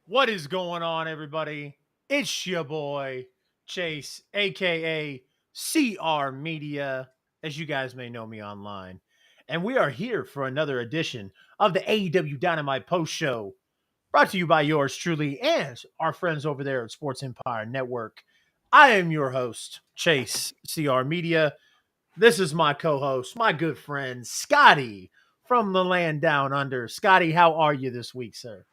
What is going on, everybody? It's your boy, Chase, aka CR Media, as you guys may know me online. And we are here for another edition of the AEW Dynamite Post Show, brought to you by yours truly and our friends over there at Sports Empire Network. I am your host, Chase, CR Media. This is my co host, my good friend, Scotty from the land down under. Scotty, how are you this week, sir?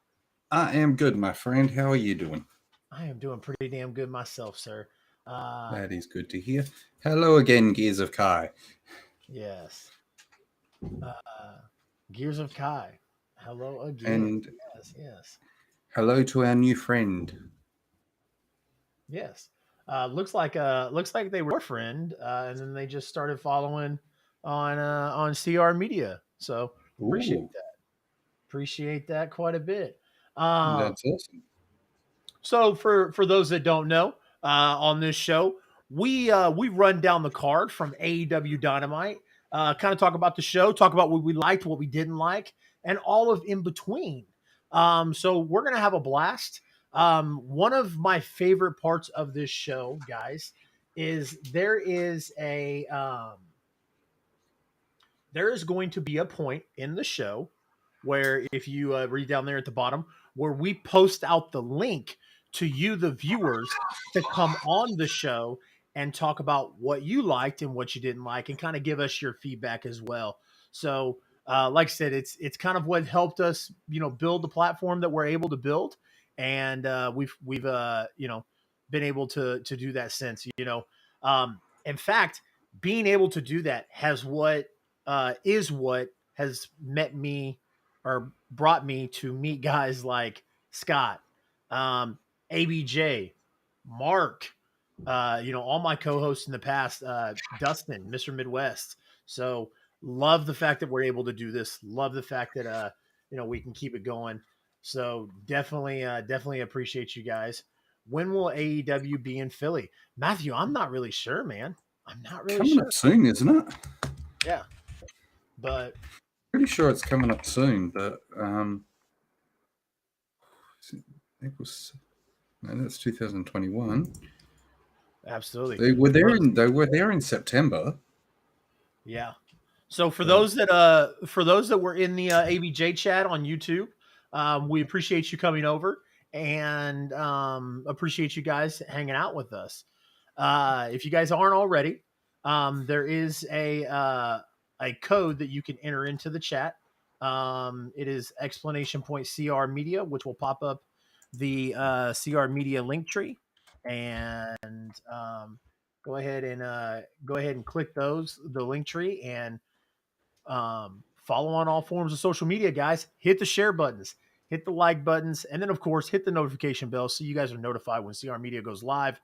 I am good, my friend. How are you doing? I am doing pretty damn good myself, sir. Uh, That is good to hear. Hello again, Gears of Kai. yes. Uh, Gears of Kai. Hello again. And Yes, yes, hello to our new friend. yes. Looks like they were a friend, and then they just started following on CR Media. So Ooh, appreciate that quite a bit. Um, that's awesome. So for those that don't know, on this show, we run down the card from AEW Dynamite, kind of talk about the show, talk about what we liked, what we didn't like, and all of in between. So we're gonna have a blast. One of my favorite parts of this show, guys, is there is going to be a point in the show where if you read down there at the bottom where we post out the link to you the viewers to come on the show and talk about what you liked and what you didn't like and kind of give us your feedback as well. So like I said, it's kind of what helped us build the platform that we're able to build, and we've been able to do that since. In fact, being able to do that is what has met me or brought me to meet guys like Scott, ABJ, Mark, all my co-hosts in the past, Dustin, Mr. Midwest. So love the fact that we're able to do this. Love the fact that we can keep it going. So definitely appreciate you guys. When will AEW be in Philly? Matthew, I'm not really sure, man. I'm not really Coming sure. up soon, isn't it? Yeah, but Pretty sure it's coming up soon, but it was no, that's 2021. absolutely. They were there in September. Yeah. So for But those that were in the ABJ chat on YouTube, we appreciate you coming over and appreciate you guys hanging out with us. If you guys aren't already, there is a code that you can enter into the chat. It is explanation point CR Media, which will pop up the CR Media link tree, and go ahead and click the link tree and follow on all forms of social media, guys. Hit the share buttons, hit the like buttons, and then, of course, hit the notification bell so you guys are notified when CR Media goes live.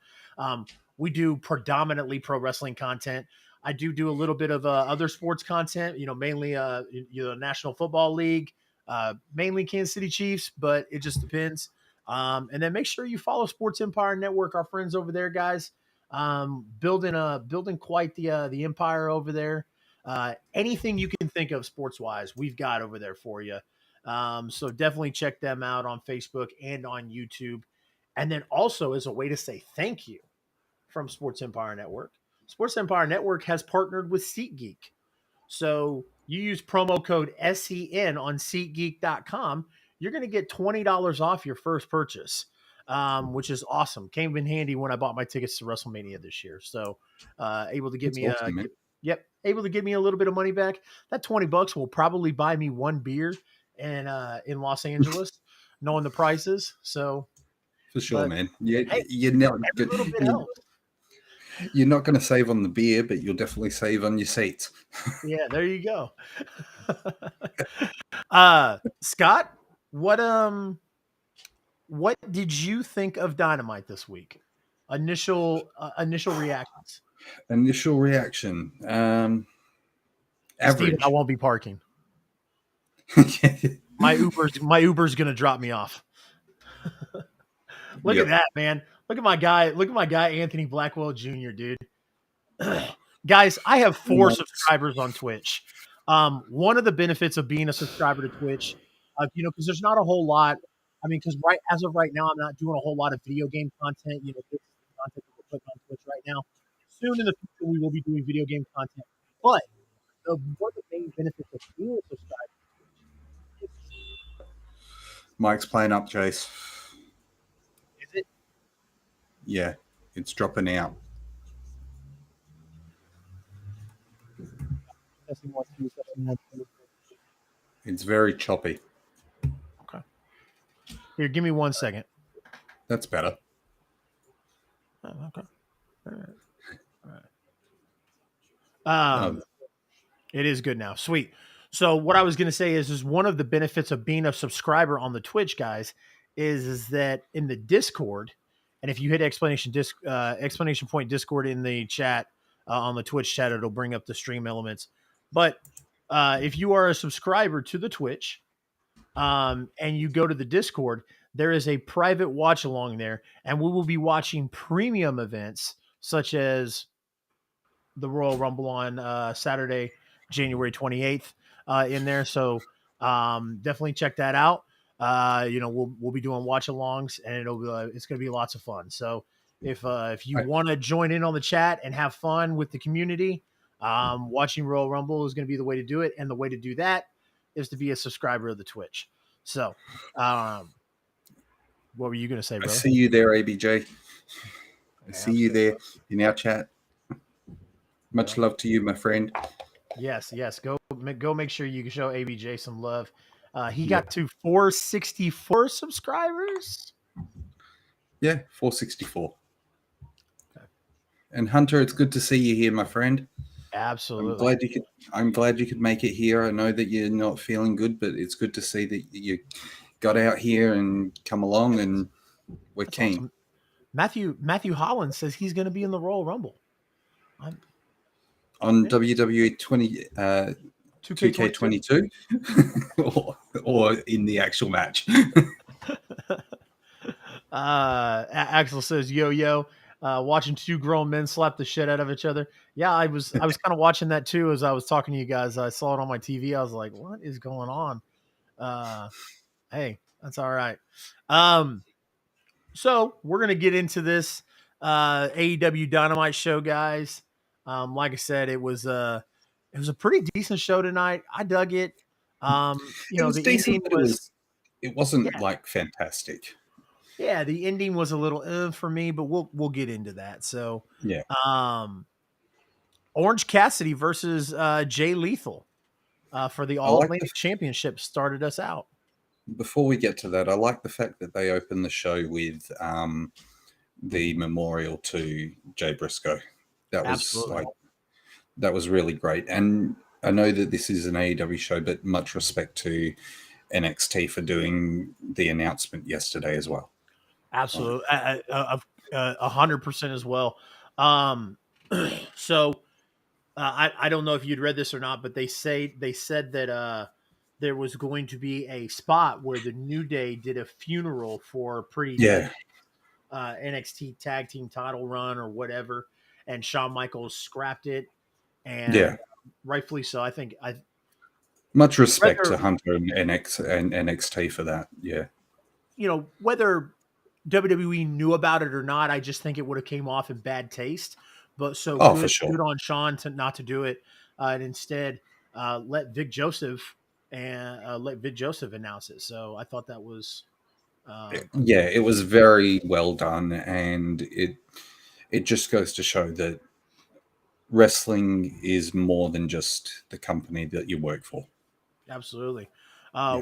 We do predominantly pro wrestling content. I do a little bit of other sports content, mainly National Football League, mainly Kansas City Chiefs, but it just depends. And then make sure you follow Sports Empire Network, our friends over there, guys. Building quite the empire over there. Anything you can think of sports wise, we've got over there for you. So definitely check them out on Facebook and on YouTube. And then also as a way to say thank you from Sports Empire Network, Sports Empire Network has partnered with SeatGeek. So you use promo code SEN on SeatGeek.com, you're going to get $20 off your first purchase, which is awesome. Came in handy when I bought my tickets to WrestleMania this year. So able to get that's me awesome, man. able to give me a little bit of money back. That $20 will probably buy me one beer in Los Angeles, knowing the prices. So, For sure, but man. Yeah, hey, you're not every little bit helps. you're not going to save on the beer, but you'll definitely save on your seats. Yeah, there you go. Scott, what what did you think of Dynamite this week? Initial reactions. Initial reaction, Steven, I average. won't be parking. My Uber's gonna drop me off. Look at Yep. that, man. Look at my guy. Look at my guy, Anthony Blackwell Jr., dude. Guys, I have 4 Nice. subscribers on Twitch. One of the benefits of being a subscriber to Twitch, because there's not a whole lot. I mean, because as of right now, I'm not doing a whole lot of video game content. You know, this is the content that we're putting on Twitch right now. Soon in the future, we will be doing video game content. But one of the main benefits of being a subscriber is, Mike's playing up, Chase. is it Yeah, it's dropping out. testing one two testing one two. It's very choppy. Okay. Here, give me 1 second. That's better. Oh, okay. All right. All right. Um, It is good now. Sweet. So what I was going to say is one of the benefits of being a subscriber on the Twitch, guys, is that in the Discord, and if you hit exclamation point Discord in the chat on the Twitch chat, it'll bring up the stream elements. But if you are a subscriber to the Twitch, and you go to the Discord, there is a private watch along there, and we will be watching premium events such as the Royal Rumble on Saturday, January 28th in there. So definitely check that out. We'll be doing watch alongs, and it's going to be lots of fun. So if you want to join in on the chat and have fun with the community, watching Royal Rumble is going to be the way to do it. And the way to do that is to be a subscriber of the Twitch. So what were you going to say, I bro? see you there, ABJ. I see you there in our chat. Much love to you, my friend. Yes. Go make sure you show ABJ some love. He got to 464 subscribers. Yeah, 464. Okay. And Hunter, it's good to see you here, my friend. Absolutely. I'm glad you could make it here. I know that you're not feeling good, but it's good to see that you got out here and come along, and we're That's keen. Awesome. Matthew Holland says he's going to be in the Royal Rumble. On WWE 2K22 or in the actual match. Axel says, yo, watching two grown men slap the shit out of each other. Yeah, I was kind of watching that too as I was talking to you guys. I saw it on my TV. I was like, what is going on? Hey, that's all right. So we're going to get into this AEW Dynamite show, guys. Like I said, it was a pretty decent show tonight. I dug it. It was the decent, ending but it wasn't like fantastic. Yeah, the ending was a little for me, but we'll get into that. So yeah, Orange Cassidy versus Jay Lethal for the All Atlantic Championship started us out. Before we get to that, I like the fact that they opened the show with the memorial to Jay Briscoe. That was really great. And I know that this is an AEW show, but much respect to NXT for doing the announcement yesterday as well. Absolutely, 100% as well. So I don't know if you'd read this or not, but they said that there was going to be a spot where the New Day did a funeral for Pretty Deadly NXT Tag Team title run or whatever, and Shawn Michaels scrapped it, and rightfully so. I think much respect to Hunter and NXT for that. Yeah, whether WWE knew about it or not, I just think it would have came off in bad taste. But good on Shawn not to do it, and instead let Vic Joseph announce it. So I thought that was it was very well done, and it just goes to show that wrestling is more than just the company that you work for. Absolutely,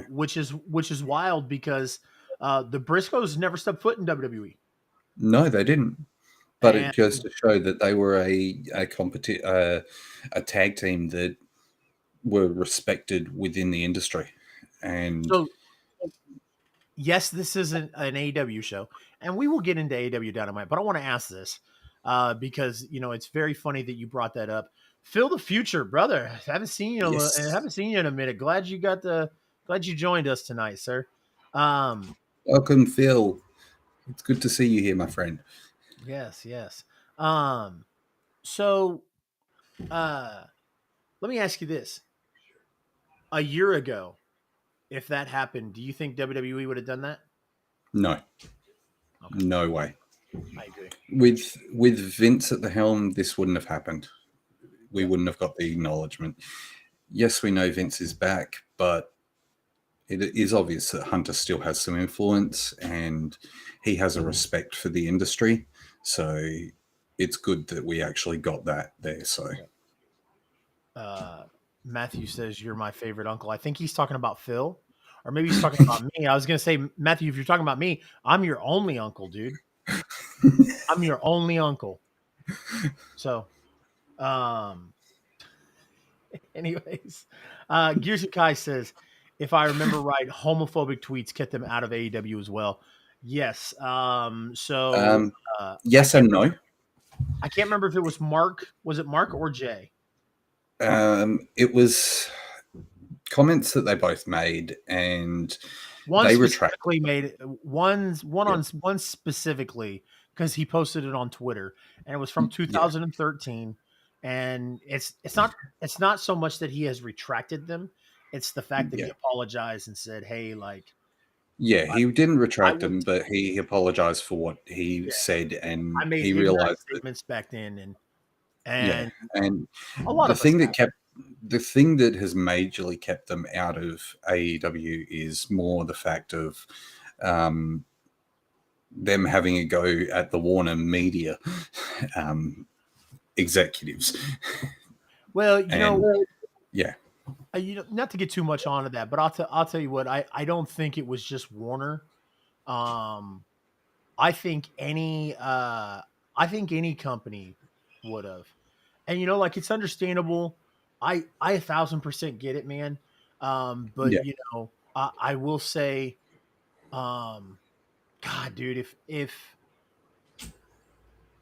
which is wild because the Briscoes never stepped foot in WWE. No, they didn't. But it goes to show that they were a tag team that were respected within the industry. And so, yes, this isn't an AEW show, and we will get into AEW Dynamite. But I want to ask this because it's very funny that you brought that up. Phil the Future, brother, haven't seen you in a minute. Glad you joined us tonight, sir. Welcome, Phil. It's good to see you here, my friend. Yes. So, let me ask you this: a year ago, if that happened, do you think WWE would have done that? No, Okay, no way. I agree. With Vince at the helm, this wouldn't have happened. We Yeah. wouldn't have got the acknowledgement. Yes, we know Vince is back, but it is obvious that Hunter still has some influence and he has a respect for the industry. So it's good that we actually got that there. So uh, Matthew says you're my favorite uncle. I think he's talking about Phil, or maybe he's talking about me. I was gonna say, Matthew, if you're talking about me, I'm your only uncle, dude. I'm your only uncle. So, um, anyways, Gears Kai says, if I remember right, homophobic tweets kept them out of AEW as well. Yes. um, I yes can't and remember. no. I can't remember if it was Mark. Was it Mark or Jay? It was comments that they both made, and One they retracted. specifically made Yeah, one specifically because he posted it on Twitter, and it was from yeah, 2013. And it's not so much that he has retracted them; it's the fact that he yeah, apologized and said, "Hey, like yeah. He didn't I retract was, them, but he apologized for what he yeah, said, I and made he ignorant realized that. statements back then," Yeah, and and a lot the of us thing that have. kept the thing that has majorly kept them out of AEW is more the fact of um, them having a go at the Warner Media um, executives, Well, and yeah, not to get too much onto that, but I'll tell you what, I don't think it was just Warner. Um, I think any company would have. And like it's understandable. I 1,000% get it, man. But yeah, I will say, um, God, dude, if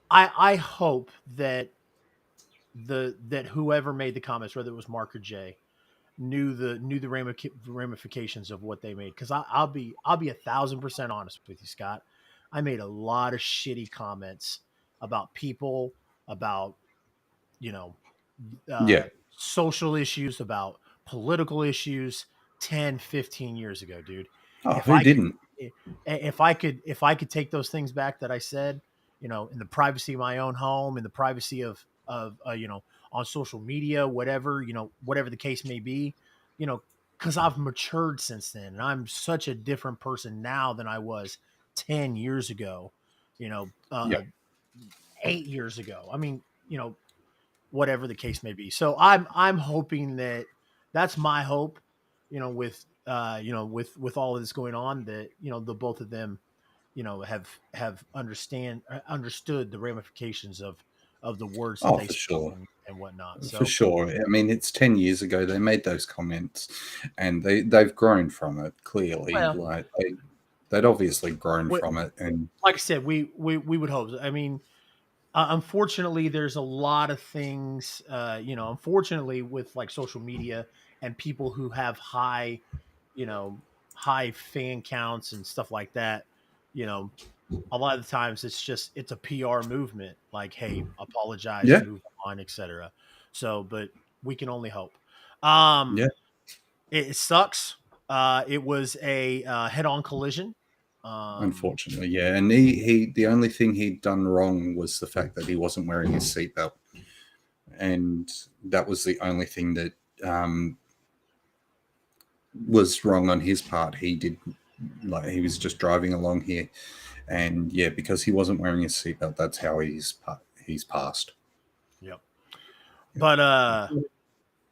I hope that that whoever made the comments, whether it was Mark or Jay, knew the ramifications of what they made. Because I'll be 1,000% honest with you, Scott. I made a lot of shitty comments about people, about you know yeah. social issues, about political issues 10, 15 years ago, dude. Oh, If who I could didn't? if I could take those things back that I said, in the privacy of my own home, in the privacy of on social media, whatever, whatever the case may be, you know, because I've matured since then and I'm such a different person now than I was 10 years ago, you know, Yeah. uh 8 years ago. I mean, whatever the case may be. So I'm hoping that that's my hope, with all of this going on, that the both of them, have understood the ramifications of the words that Oh, they for spoke sure. and whatnot. For So sure. I mean, it's 10 years ago they made those comments and they've grown from it clearly. well, Like they'd obviously grown what, from it. And like I said, we would hope. I mean, unfortunately, there's a lot of things, unfortunately, with like social media and people who have you know, high fan counts and stuff like that, you know, a lot of the times it's a PR movement, like, hey, apologize, yeah, move on, etc. So, but we can only hope. Um, yeah, it sucks. It was a head-on collision. Um, unfortunately, yeah. And the only thing he'd done wrong was the fact that he wasn't wearing his seatbelt. And that was the only thing that was wrong on his part. He did, like, he was just driving along here. And yeah, because he wasn't wearing his seatbelt, that's how he's passed. yep. But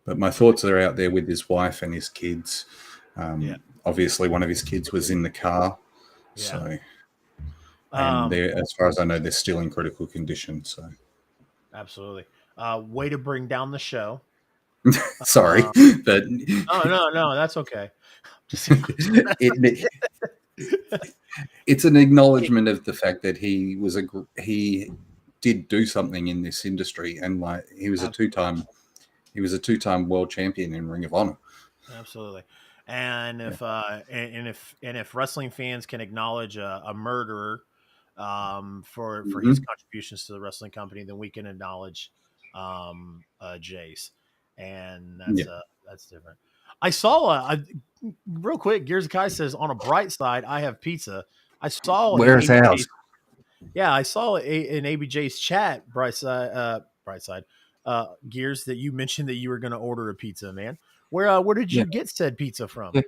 But my thoughts are out there with his wife and his kids. yeah, Obviously, one of his kids was in the car, yeah. so and Um, they're, as far as I know, they're still in critical condition. So Absolutely. Way to bring down the show. sorry, Uh, but no, no, no, that's okay. Just it, it's an acknowledgement of the fact that he did do something in this industry, and like he was a two-time world champion in Ring of Honor. Absolutely. And Yeah. if wrestling fans can acknowledge a murderer, for his Hmm. contributions to the wrestling company, then we can acknowledge Jace, and Yeah. that's different. I saw real quick. Gears Kai says, on a bright side, I have pizza. I saw in Where's ours? ABJ's, yeah, I saw in ABJ's chat, Brightside, Gears, that you mentioned that you were going to order a pizza, man. Where did Yeah. you get said pizza from? Yeah.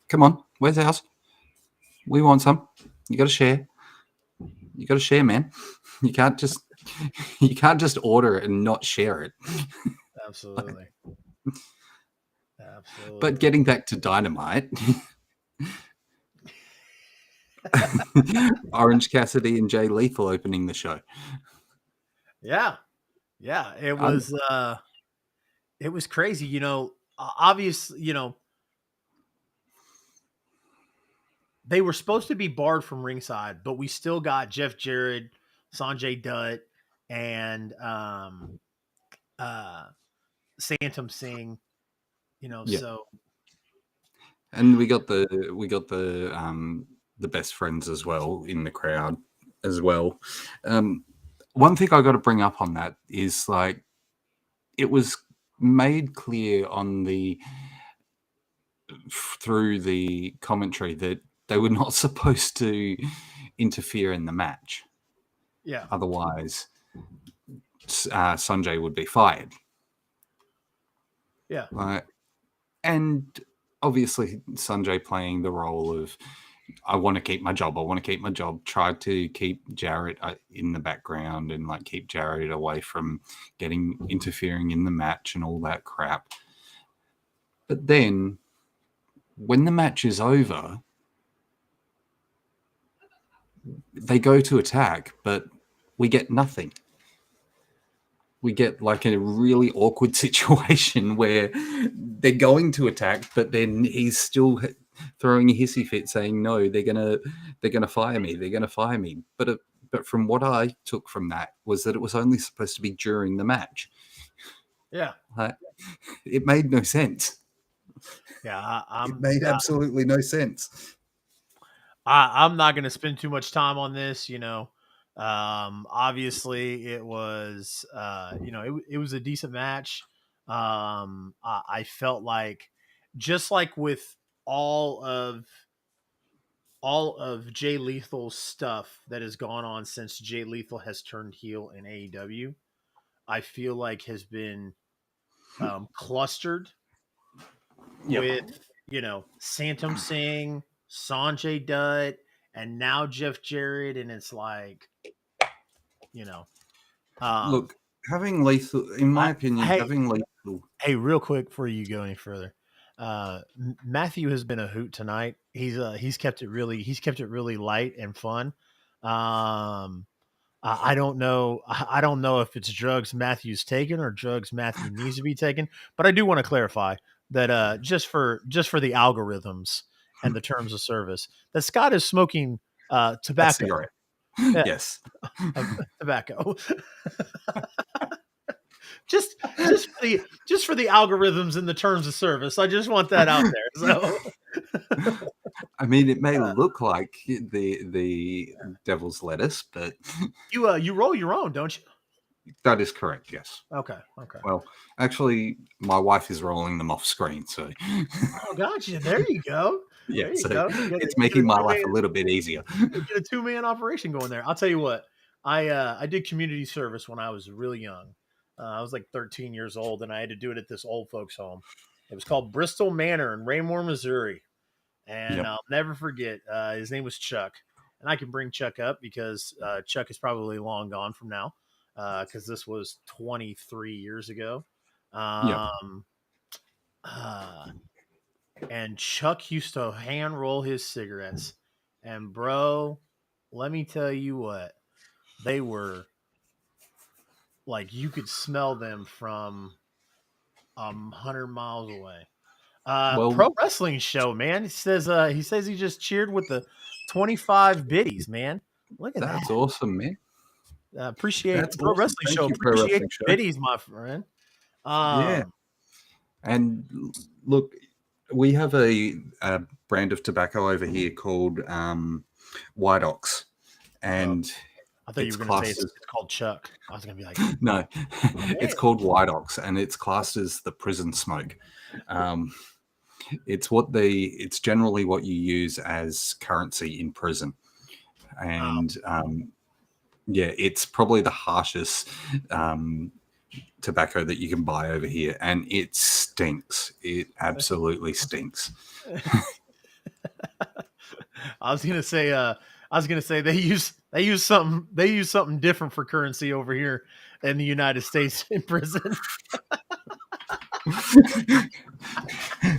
Come on. Where's ours? We want some. You got to share. You got to share, man. You can't just order it and not share it. Absolutely. But Absolutely. getting back to Dynamite, Orange Cassidy and Jay Lethal opening the show. Yeah. Yeah. I'm, It was crazy, obviously, they were supposed to be barred from ringside, but we still got Jeff Jarrett, Sanjay Dutt, and uh Santam Singh, yeah, so and we got the best friends as well in the crowd as well. One thing I got to bring up on that is like it was made clear on the through the commentary that they were not supposed to interfere in the match. yeah. Otherwise, Sanjay would be fired. Yeah. And obviously, Sanjay playing the role of I want to keep my job. I want to keep my job. Tried to keep Jarrett in the background and like keep Jarrett away from getting interfering in the match and all that crap. But then, when the match is over, they go to attack, but we get nothing. We get like a really awkward situation where they're going to attack, but then he's still throwing a hissy fit, saying, "No, they're gonna fire me. They're gonna fire me." But from what I took from that was that it was only supposed to be during the match. Yeah. It made no sense. Yeah. It made absolutely no sense. I'm not going to spend too much time on this. Obviously, it was it was a decent match. I felt like, just like with all of Jay Lethal's stuff that has gone on since Jay Lethal has turned heel in AEW, I feel like has been clustered Yep. with Santam Singh, Sanjay Dutt, and now Jeff Jarrett, and it's like, you know, um, Look, having lethal, in my opinion, hey, having lethal. real quick before you go any further, Matthew has been a hoot tonight. He's kept it really light and fun. I don't know. I don't know if it's drugs Matthew's taken or drugs Matthew needs to be taken, but I do want to clarify that just for the algorithms and the terms of service, that Scott is smoking A tobacco. cigarette. Yeah, Yes. tobacco. just for the algorithms and the terms of service. I just want that out there. So I mean, it may look like the devil's lettuce, but you roll your own, don't you? that is correct. Yes. Okay. Okay. Well, actually, my wife is rolling them off screen, so Oh, gotcha. There you go. yeah, There you so go. it's You get making a my two-man life a little bit easier. get a 2-man operation going there. I'll tell you what. I did community service when I was really young. I was like 13 years old, and I had to do it at this old folks' home. It was called Bristol Manor in Raymore, Missouri, and Yep. I'll never forget. His name was Chuck, and I can bring Chuck up because Chuck is probably long gone from now, because this was 23 years ago. Yep. Uh, and Chuck used to hand roll his cigarettes, and bro, let me tell you what, they were like, you could smell them from 100 miles away. Well, Pro wrestling show, man. He says he just cheered with the 25 biddies, man. Look at that. that's awesome, man. Appreciate That's pro awesome. wrestling Thank show. you, Pro Appreciate Wrestling the Show. biddies, my friend. Yeah, and look, we have a brand of tobacco over here called White Ox, and I thought you it's were going to say classed as it's called Chuck. I was going to be like, no, oh, it's man. called White Ox, and it's classed as the prison smoke. It's generally what you use as currency in prison, and yeah, it's probably the harshest tobacco that you can buy over here, and it stinks. It absolutely stinks. I was gonna say, they use something different for currency over here in the United States in prison.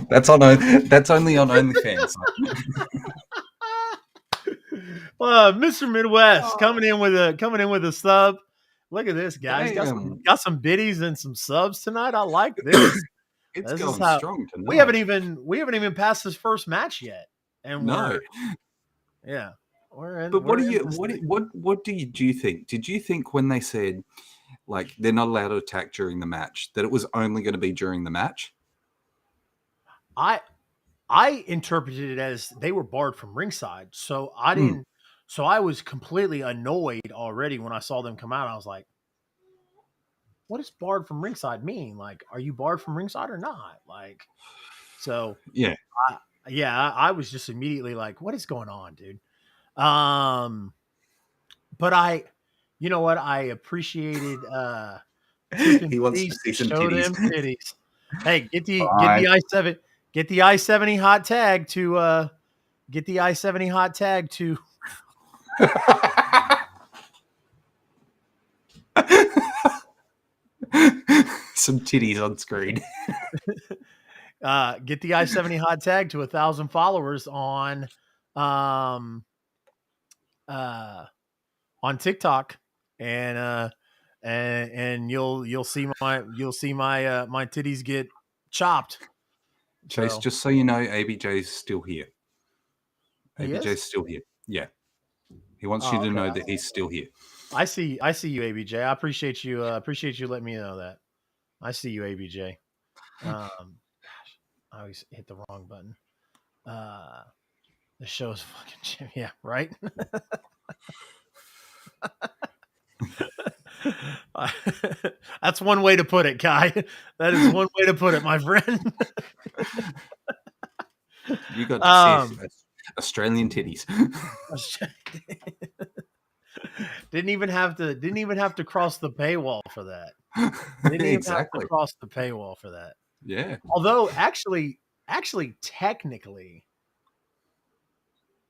That's only on OnlyFans. Mr. Midwest coming in with a sub. Look at this, guys. Damn, Got some biddies and some subs tonight. I like this. it's This is going how strong tonight. we haven't even passed this first match yet, and No, we're in. but We're in this thing. what do you think? Did you think when they said like they're not allowed to attack during the match that it was only going to be during the match? I interpreted it as they were barred from ringside, so I didn't. So I was completely annoyed already when I saw them come out. I was like, "What does barred from ringside mean? Like, are you barred from ringside or not?" Like, so Yeah, I was just immediately like, "What is going on, dude?" But you know what? I appreciated Tip and he wants Titties to see some show titties. them titties. Hey, get the Fine. I-7 get the I-70 hot tag to get the I-70 hot tag to Some titties on screen. get the I-70 hot tag to 1,000 followers um on TikTok, and you'll see my titties get chopped. Chase, So just so you know, ABJ's still here. he is. ABJ's still here. Yeah. He wants you Oh, to okay. know that he's still here. I see you, ABJ. I appreciate you. Appreciate you letting me know that. I see you, ABJ. Gosh, I always hit the wrong button. The show's fucking yeah, right. That's one way to put it, Kai. That is one way to put it, my friend. You got to see Australian titties. Didn't even have to cross the paywall for that. Didn't even have to Exactly. cross the paywall for that. Yeah. Although actually technically,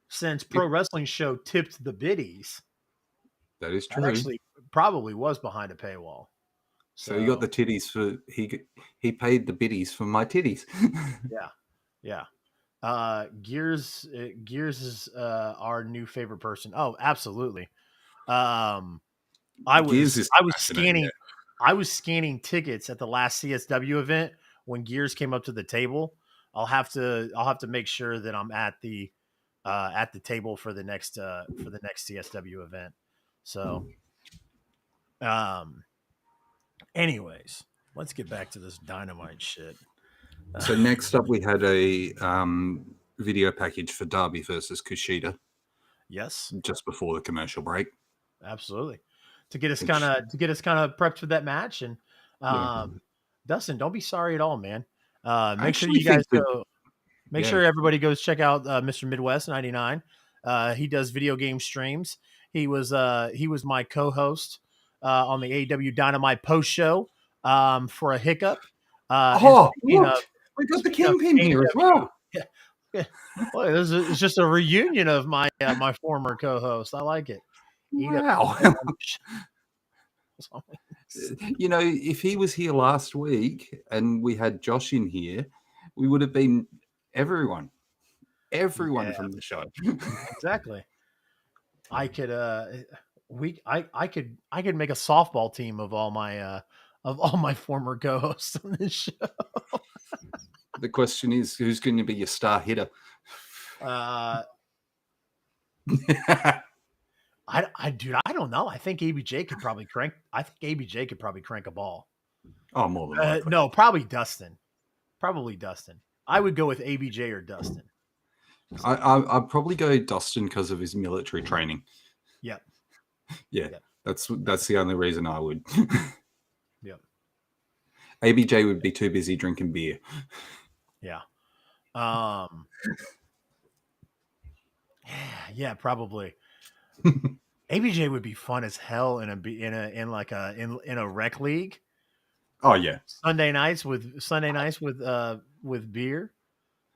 since Pro Wrestling Show tipped the biddies, That is that true. actually probably was behind a paywall. So you got the titties for he paid the biddies for my titties. Yeah. Gears is our new favorite person. Oh, absolutely. I Gears was is I was fascinating, scanning I was scanning tickets at the last CSW event when Gears came up to the table. I'll have to make sure that I'm at the table for the next CSW event. So anyways, let's get back to this Dynamite shit. So next up we had a video package for Darby versus Kushida. Yes. Just before the commercial break. Absolutely. To get us kind of prepped for that match. And Dustin, don't be sorry at all, man. Make sure you guys go. Make sure everybody goes check out Mr. Midwest 99. He does video game streams. He was my co-host on the AEW Dynamite post show for a hiccup. Look, we got the Kingpin here as well. Yeah. Well, it's just a reunion of my my former co-host. I like it. Wow. You know, if he was here last week and we had Josh in here, we would have been everyone from the show. Exactly. I could I could make a softball team of all my former co-hosts on this show. The question is, who's going to be your star hitter? Dude, I don't know. I think ABJ could probably crank. A ball. Oh, more than likely. No, probably Dustin. I would go with ABJ or Dustin. I'd probably go Dustin because of his military training. Yep. Yeah, yep. That's the only reason I would. Yep. ABJ would be too busy drinking beer. Yeah. Um, yeah, probably. ABJ would be fun as hell in a rec league. Oh yeah. Sunday nights with beer.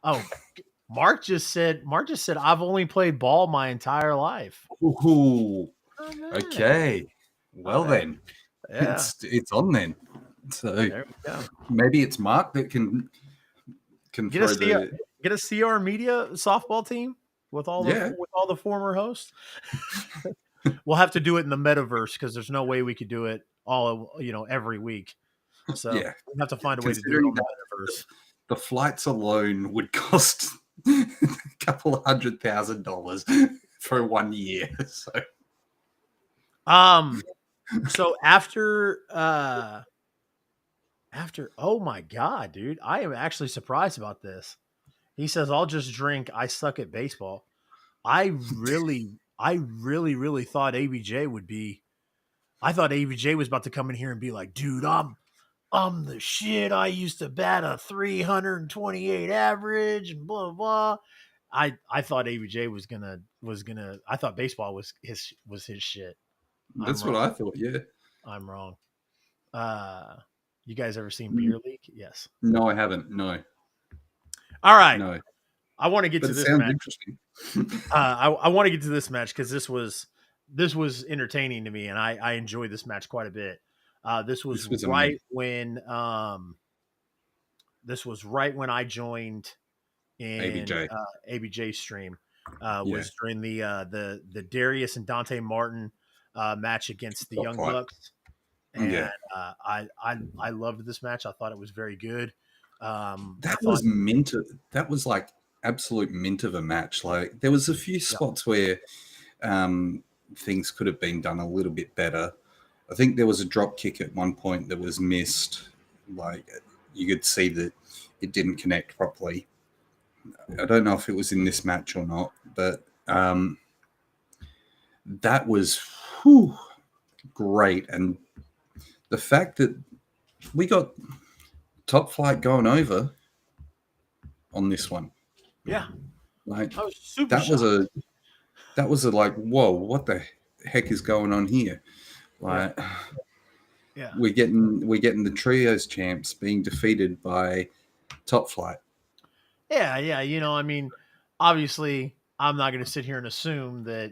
Oh, Mark just said I've only played ball my entire life. Ooh, Oh man. okay. Oh Well yeah. then, Yeah. it's on then. So There we go. maybe it's Mark that can Get a throw CR, the get a CR media softball team yeah. with all the former hosts. We'll have to do it in the metaverse because there's no way we could do it every week. So Yeah. we have to find a way to do it Considering on the that the, metaverse. the flights alone would cost a couple of $100,000 for 1 year. So Um. So after oh my god, dude, I am actually surprised about this. He says I'll just drink. I suck at baseball. I really thought ABJ would be. I thought ABJ was about to come in here and be like, dude, I'm the shit. I used to bat a 328 average and blah blah. I thought ABJ was gonna. I thought baseball was his shit. I'm that's what wrong. I thought. Yeah. I'm wrong. Uh, you guys ever seen Mm, Beer League? Yes. no, I haven't. No, All right. no. I want to get But to it this sounds match. interesting. I want to get to this match because this was entertaining to me, and I enjoyed this match quite a bit. This was This was amazing. right when this was right when I joined in ABJ. ABJ stream. Yeah. Was during the Darius and Dante Martin match against the Top Young flight. Bucks, and Yeah. I loved this match. I thought it was very good. I That thought, was mint. That was like absolute mint of a match. Like there was a few yeah, spots where um, things could have been done a little bit better. I think there was a drop kick at one point that was missed. Like you could see that it didn't connect properly. I don't know if it was in this match or not, but that was whew, great. And the fact that we got Top Flight going over on this one, yeah, like I was super that was shocked. a like, whoa, what the heck is going on here? Yeah, Like yeah. we're getting the trios champs being defeated by Top Flight. Yeah, yeah. I mean, obviously, I'm not going to sit here and assume that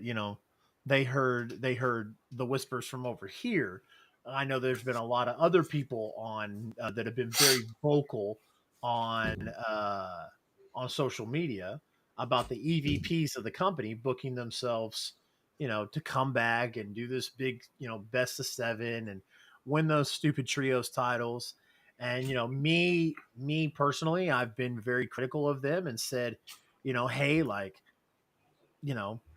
they heard the whispers from over here. I know there's been a lot of other people that have been very vocal on on social media about the EVPs of the company booking themselves, to come back and do this big, best of seven and win those stupid trios titles. And me personally, I've been very critical of them and said, hey, like,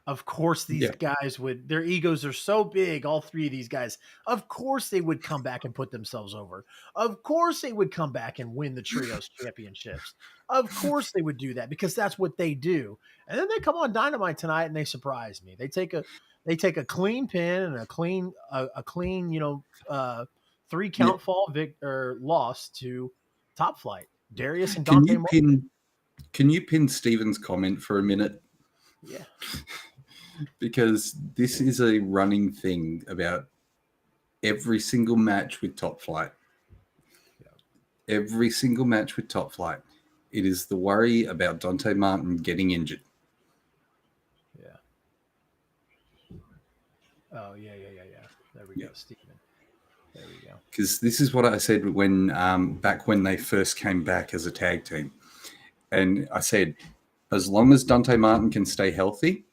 of course these Yeah, guys would, their egos are so big, all three of these guys, of course they would come back and put themselves over. Of course they would come back and win the trios championships. Of course they would do that because that's what they do. And then they come on Dynamite tonight and they surprise me. They take a clean pin and a clean, 3 count yeah. fall or loss to Top Flight. Darius and Can Dante you Martin. pin Steven's comment for a minute? Yeah. Because this is a running thing about every single match with Top Flight. Every single match with Top Flight. It is the worry about Dante Martin getting injured. Yeah. Oh, yeah, yeah, yeah, yeah. There we Yeah. go, Steven. There we go. Because this is what I said when back when they first came back as a tag team. And I said, as long as Dante Martin can stay healthy,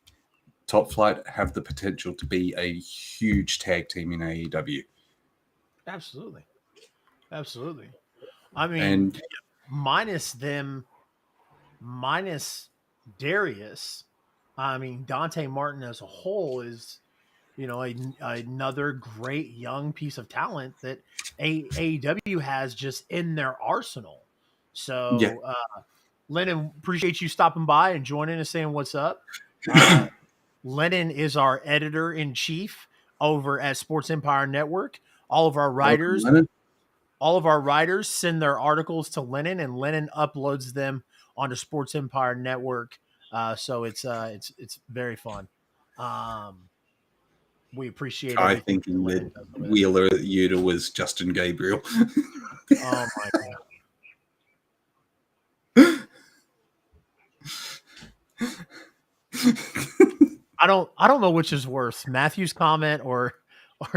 Top Flight have the potential to be a huge tag team in AEW. Absolutely. Absolutely. I mean, And minus them, minus Darius, I mean, Dante Martin as a whole is, another great young piece of talent that AEW has just in their arsenal. yeah, So, Lennon, appreciate you stopping by and joining us, saying what's up. Uh, Lennon is our editor in chief over at Sports Empire Network. All of our welcome, writers, Leonard. all of our writers send their articles to Lennon, and Lennon uploads them on the Sports Empire Network. So it's very fun. We appreciate I everything that thinking Lennon that does over there. Wheeler Yuta was Justin Gabriel. Oh my god. I don't know which is worse, Matthew's comment or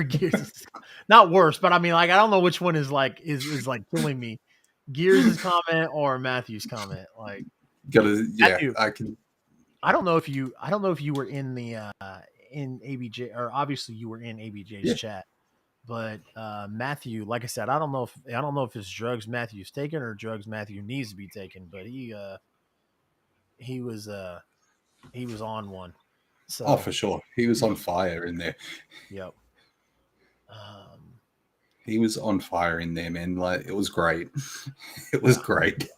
Gears. Not worse, but I mean, like, I don't know which one is like killing me. Gears' comment or Matthew's comment. Like, Yeah, Matthew, I can. I don't know if you were in the in ABJ, or obviously you were in ABJ's Yeah, chat, but Matthew, like I said, I don't know if it's drugs Matthew's taking or drugs Matthew needs to be taken, but he was uh he was on one. oh, So, for sure. He was on fire in there. yep. Um, He was on fire in there, man. Like, it was great. It was yeah. great.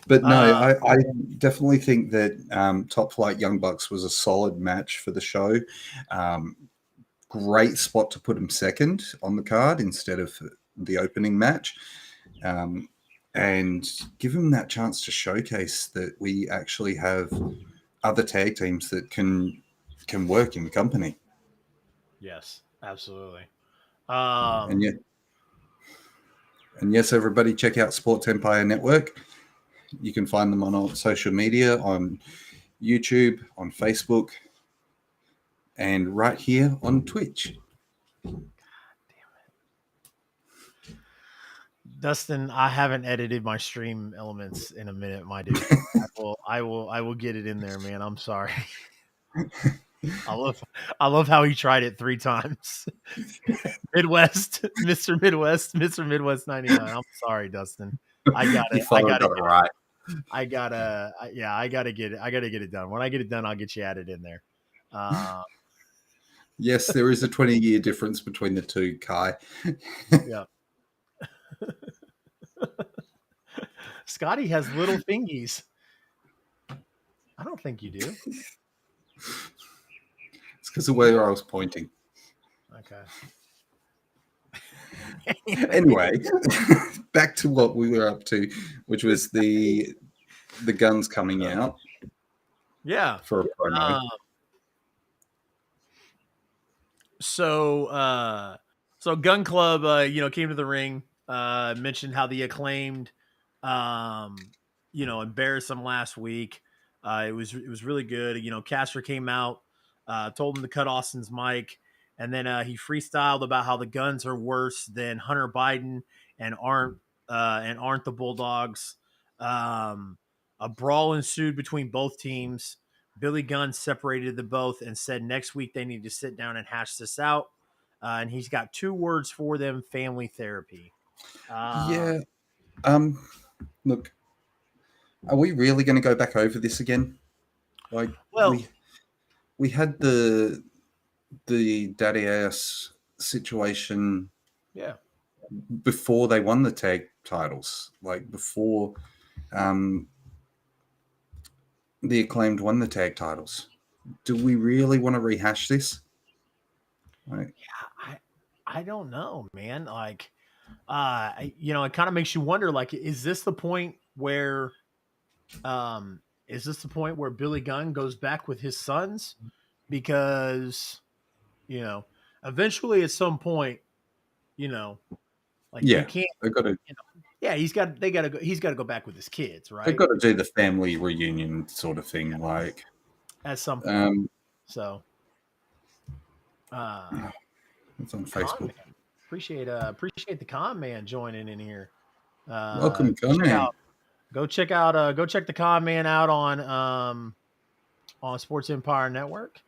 But no, Uh, I definitely think that Top Flight Young Bucks was a solid match for the show. Um, Great spot to put him second on the card instead of the opening match. And give him that chance to showcase that we actually have other tag teams that can work in the company. yes, absolutely. And yet, and yes, everybody, check out Sports Empire Network. You can find them on all social media, on YouTube, on Facebook, and right here on Twitch. Dustin, I haven't edited my stream elements in a minute, my dude. I will get it in there, man. I'm sorry. I love how he tried it 3 times. Midwest, Mr. Midwest 99. I'm sorry, Dustin. You finally got it right. I gotta get it. I gotta get it done. When I get it done, I'll get you added in there. Uh, Yes, there is a 20-year difference between the two, Kai. yeah. Scotty has little fingies. I don't think you do. It's because of where I was pointing. Okay. Anyway, back to what we were up to, which was the guns coming out. Yeah. For a promo. So Gun Club, came to the ring, mentioned how the Acclaimed, embarrassed them last week. It was really good. Caster came out, told him to cut Austin's mic, and then he freestyled about how the Guns are worse than Hunter Biden and aren't the Bulldogs. A brawl ensued between both teams. Billy Gunn separated the both and said next week they need to sit down and hash this out. And he's got 2 words for them: family therapy. Yeah. Look, are we really going to go back over this again? Like, Well, we had the daddy ass situation, yeah, before they won the tag titles, like before the Acclaimed won the tag titles. Do we really want to rehash this? Like, yeah, I don't know, man. Like, it kind of makes you wonder. Like, is this the point where Billy Gunn goes back with his sons? Because eventually at some point, like, you yeah, can't. they've got to Yeah, he's got to go back with his kids, they've right? got to do the family reunion sort of thing, like At some point. So, it's on Con Facebook. Man. Appreciate the Con Man joining in here. Welcome, Gunman. Go check the Con Man out on Sports Empire Network.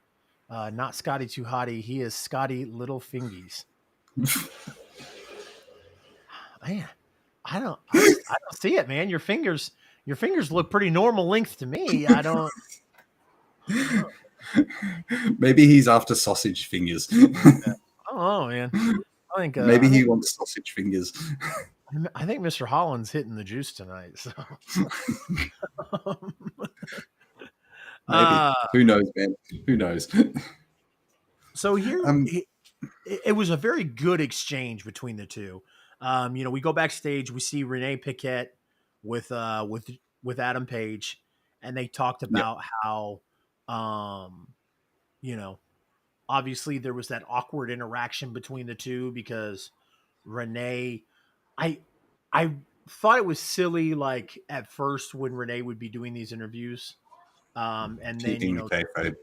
Not Scotty Too Hottie. He is Scotty Little Fingies. Man, I don't see it, man. Your fingers look pretty normal length to me. I don't. Maybe he's after sausage fingers. I don't know, man. Maybe he wants sausage fingers. I think Mr. Holland's hitting the juice tonight. So. Maybe. Who knows, man? Who knows? So here, it was a very good exchange between the two. We go backstage. We see Renee Paquette with with Adam Page, and they talked Yep. about how, you know, obviously there was that awkward interaction between the two because Renee, I, I thought it was silly, like at first when Renee would be doing these interviews, and then Keeping the kayfabe.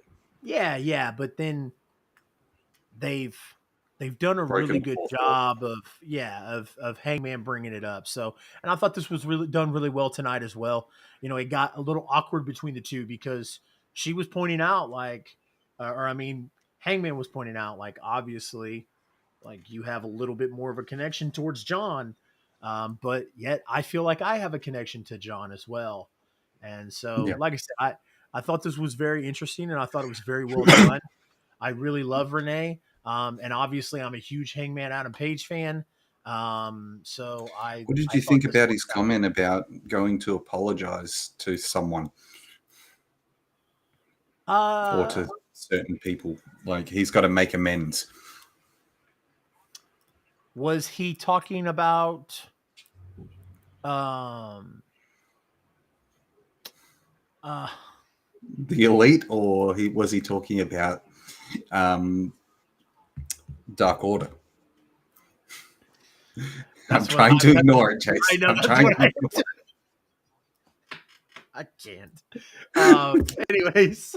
yeah, but then they've done a really Broken good fourth wall. job of Hangman bringing it up. So, and I thought this was really done really well tonight as well. It got a little awkward between the two because she was pointing out like, or I mean, Hangman was pointing out like obviously like you have a little bit more of a connection towards John, but yet I feel like I have a connection to John as well. And so, Yeah. like I said, I thought this was very interesting and I thought it was very well done. I really love Renee. And obviously, I'm a huge Hangman Adam Page fan. So What did I you thought think this about his worked out. comment about going to apologize to someone or Uh, to certain people? Like he's got to make amends. was he talking about? Um, uh, The elite, or was he talking about um, Dark Order? I'm that's what trying to that's, ignore it, I Chase. know. I'm That's trying what to ignore it. I can't. Anyways,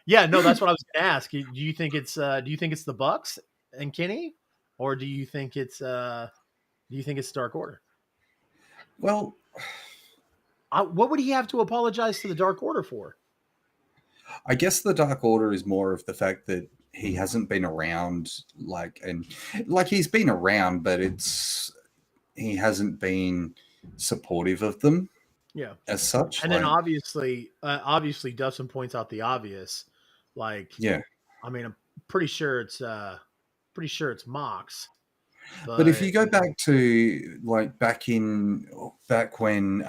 yeah, no, that's what I was going to ask. Do you think it's the Bucks and Kenny, or do you think it's Dark Order? Well, What would he have to apologize to the Dark Order for? I guess the Dark Order is more of the fact that he hasn't been around, like he's been around, but he hasn't been supportive of them Yeah. as such. And then Like, obviously Dustin points out the obvious. Like, yeah. I mean, I'm pretty sure it's Mox, But if but you go back to like back when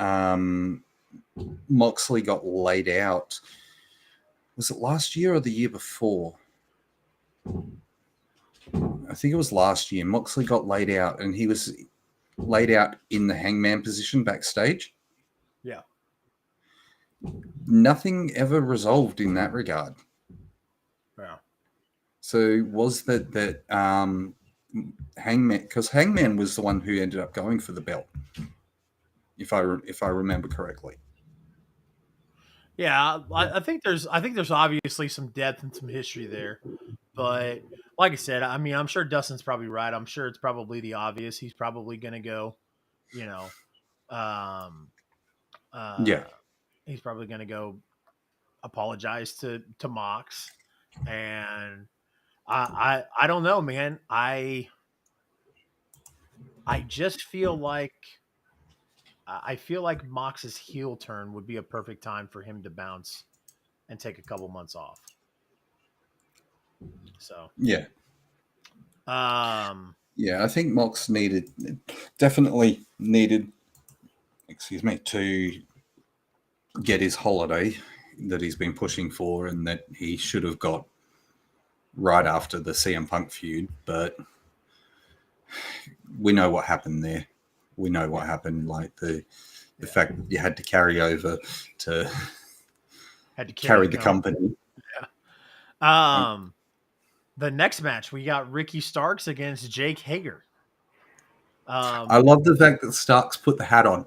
Moxley got laid out, was it last year or the year before? I think it was last year. Moxley got laid out, and he was laid out in the hangman position backstage. yeah. Nothing ever resolved in that regard. Yeah. So was that Hangman, because Hangman was the one who ended up going for the belt, if I remember correctly. Yeah, I think there's obviously some depth and some history there, but like I said, I mean, I'm sure Dustin's probably right. I'm sure it's probably the obvious. He's probably going to go, you know, um, Yeah, uh, he's probably going to go apologize to Mox, and I don't know, man. I just feel like Mox's heel turn would be a perfect time for him to bounce and take a couple months off. So, yeah, um, yeah. I think Mox definitely needed, excuse me, to get his holiday that he's been pushing for, and that he should have got right after the CM Punk feud. But we know what happened there. We know what happened. Like the fact that you had to carry over to had to carry the company. Yeah. The next match we got Ricky Starks against Jake Hager. I love the fact that Starks put the hat on.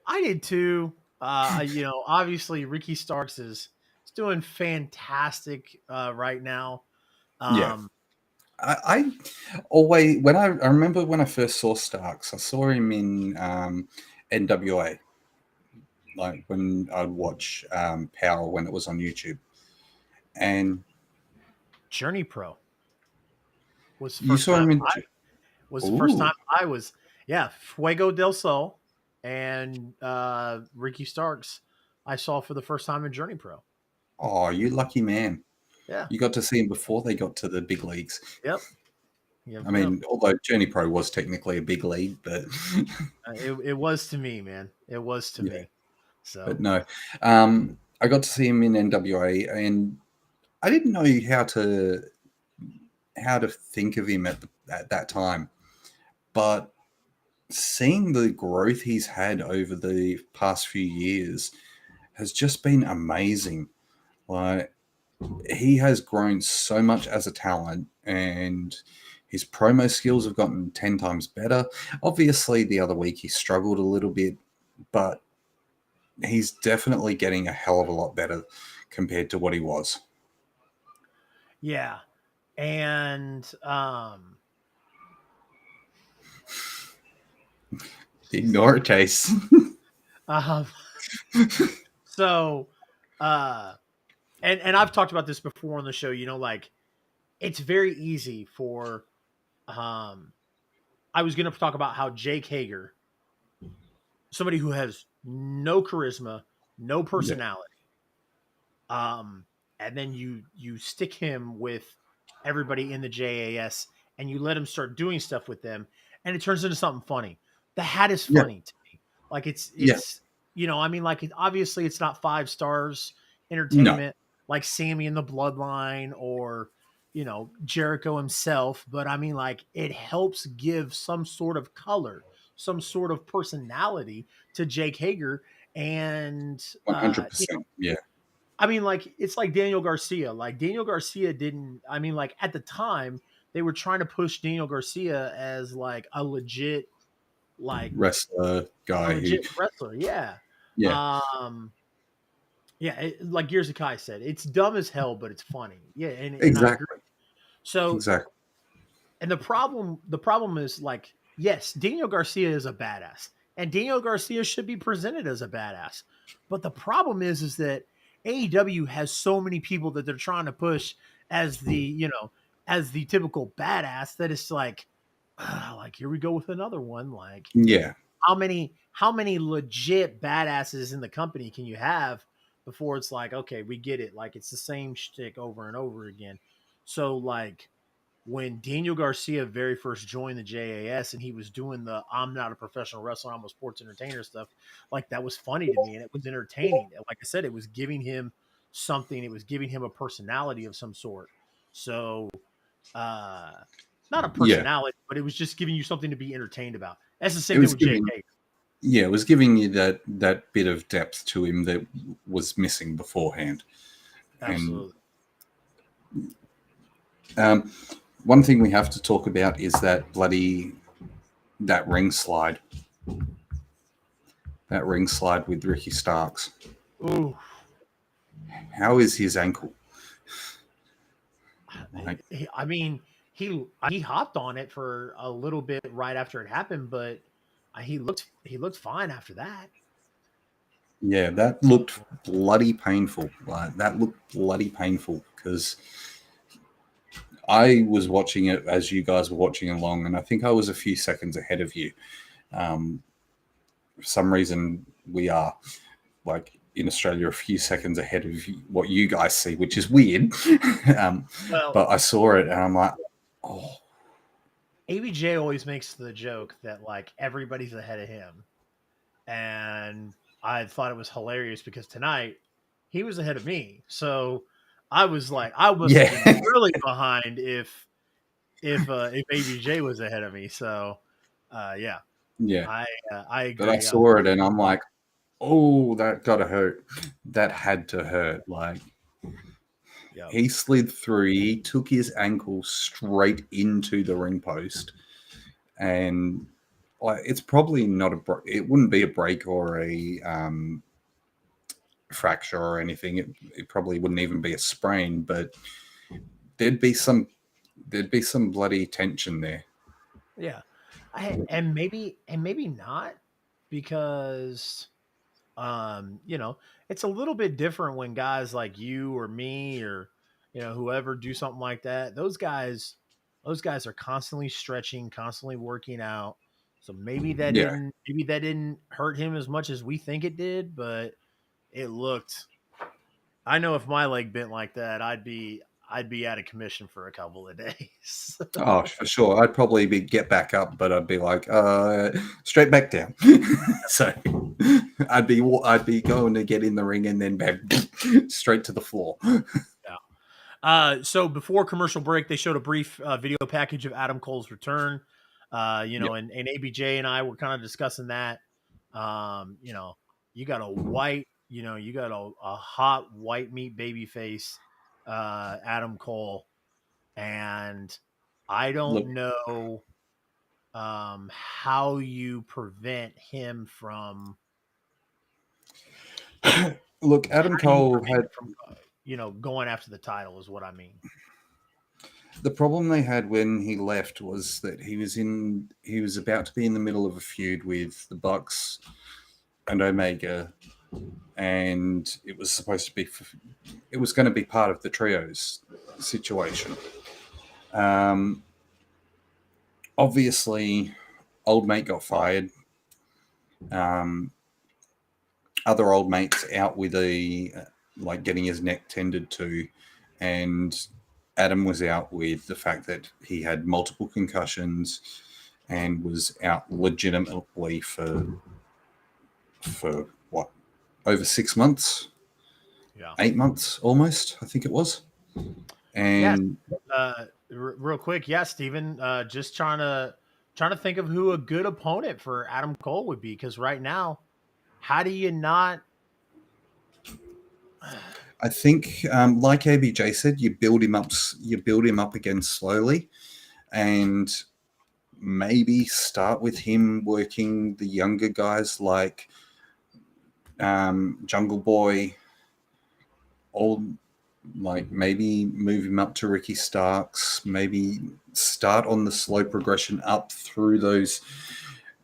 I did too. Obviously Ricky Starks is doing fantastic right now. Yeah. Um, I always, I remember when I first saw Starks, I saw him in NWA, like when I'd watch Power when it was on YouTube. And Journey Pro was the you first saw time him in. Ooh. I was, yeah, Fuego del Sol and Ricky Starks I saw for the first time in Journey Pro. Oh, you lucky man. Yeah. You got to see him before they got to the big leagues. Yep. Yep. I mean, although Journey Pro was technically a big league, but it was to me, man. It was to yeah. me. So, But no, I got to see him in NWA, and I didn't know how to think of him at that time. But seeing the growth he's had over the past few years has just been amazing. Like, he has grown so much as a talent, and his promo skills have gotten 10 times better. Obviously, the other week he struggled a little bit, but he's definitely getting a hell of a lot better compared to what he was. Yeah. And Ignore it, Chase. um so and I've talked about this before on the show, like it's very easy for I was going to talk about how Jake Hager, somebody who has no charisma, no Yeah. personality, um, and then you stick him with everybody in the JAS and you let him start doing stuff with them, and it turns into something funny. The hat is Yeah. funny to me. Like Yeah. I mean, like obviously it's not 5 stars No. entertainment like Sammy in the Bloodline or Jericho himself, but I mean, like it helps give some sort of color, some sort of personality to Jake Hager, and 100%. Yeah. I mean, like it's like Daniel Garcia. Like Daniel Garcia didn't. I mean, like at the time they were trying to push Daniel Garcia as like like Wrestler a guy who, legit wrestler. Yeah. yeah, Um. Yeah. Like Gears of Kai said, it's dumb as hell, but it's funny. Yeah, and I agree. exactly. So, Exactly. and the problem is like, yes, Daniel Garcia is a badass, and Daniel Garcia should be presented as a badass. But the problem is that AEW has so many people that they're trying to push as as the typical badass that it's like here we go with another one. Like Yeah. how many legit badasses in the company can you have before it's like, okay, we get it, like it's the same shtick over and over again. So like when Daniel Garcia very first joined the JAS and he was doing the "I'm not a professional wrestler, I'm a sports entertainer" stuff, like that was funny to me and it was entertaining. And like I said, it was giving him something. It was giving him a personality of some sort. So, uh, not a Yeah. personality, but it was just giving you something to be entertained about. That's the It same thing was with Jake giving, Hager. yeah, it was giving you that bit of depth to him that was missing beforehand. And Absolutely. um, one thing we have to talk about is that ring slide, that ring slide with Ricky Starks. Ooh. How is his ankle? Like, I mean, he hopped on it for a little bit right after it happened, but he looked fine after that. yeah, that looked bloody painful. Like, that looked bloody painful because I was watching it as you guys were watching along, and I think I was a few seconds ahead of you. For some reason, we are like in Australia a few seconds ahead of what you guys see, which is weird. um, Well, but I saw it, and I'm like, oh, ABJ always makes the joke that like everybody's ahead of him, and I thought it was hilarious because tonight he was ahead of me. So I was like, I must have been yeah, really behind if ABJ was ahead of me. So yeah, yeah. I But I agree. saw it, and I'm like, oh, that gotta hurt. That had to hurt. Like, Yeah. he slid through. He took his ankle straight into the ring post, and like, it's probably not it wouldn't be a break or a fracture or anything. It probably wouldn't even be a sprain, but there'd be some there'd be some bloody tension there. Yeah. And maybe not because it's a little bit different when guys like you or me or whoever do something like that. Those guys are constantly stretching, constantly working out. So Yeah, maybe that didn't hurt him as much as we think it did, but it looked I know if my leg bent like that, I'd be out of commission for a couple of days. oh, for sure. I'd probably be get back up, but I'd be like, straight back down. So I'd be going to get in the ring and then back straight to the floor. Yeah. So before commercial break, they showed a brief video package of Adam Cole's return. Yep. And ABJ and I were kind of discussing that. You got a white, you got a hot white meat baby face, Adam Cole, and I Look, don't know how you prevent him from look. Adam how do you Cole prevent had him from going after the title is what I mean. the problem they had when he left was that he was about to be in the middle of a feud with the Bucks and Omega, and it was supposed to be it was going to be part of the trios situation. Um, Obviously, old mate got fired. Um, Other old mates out with like getting his neck tended to, and Adam was out with the fact that he had multiple concussions and was out legitimately for what, over 6 months, Yeah. 8 months almost, I think it was. Yes. And Real quick, yeah, Steven, just trying to think of who a good opponent for Adam Cole would be, because right now, how do you not? I think, like ABJ said, you build him up. You build him up again slowly, and maybe start with him working the younger guys like Jungle Boy, old, like maybe move him up to Ricky Starks, maybe start on the slow progression up through those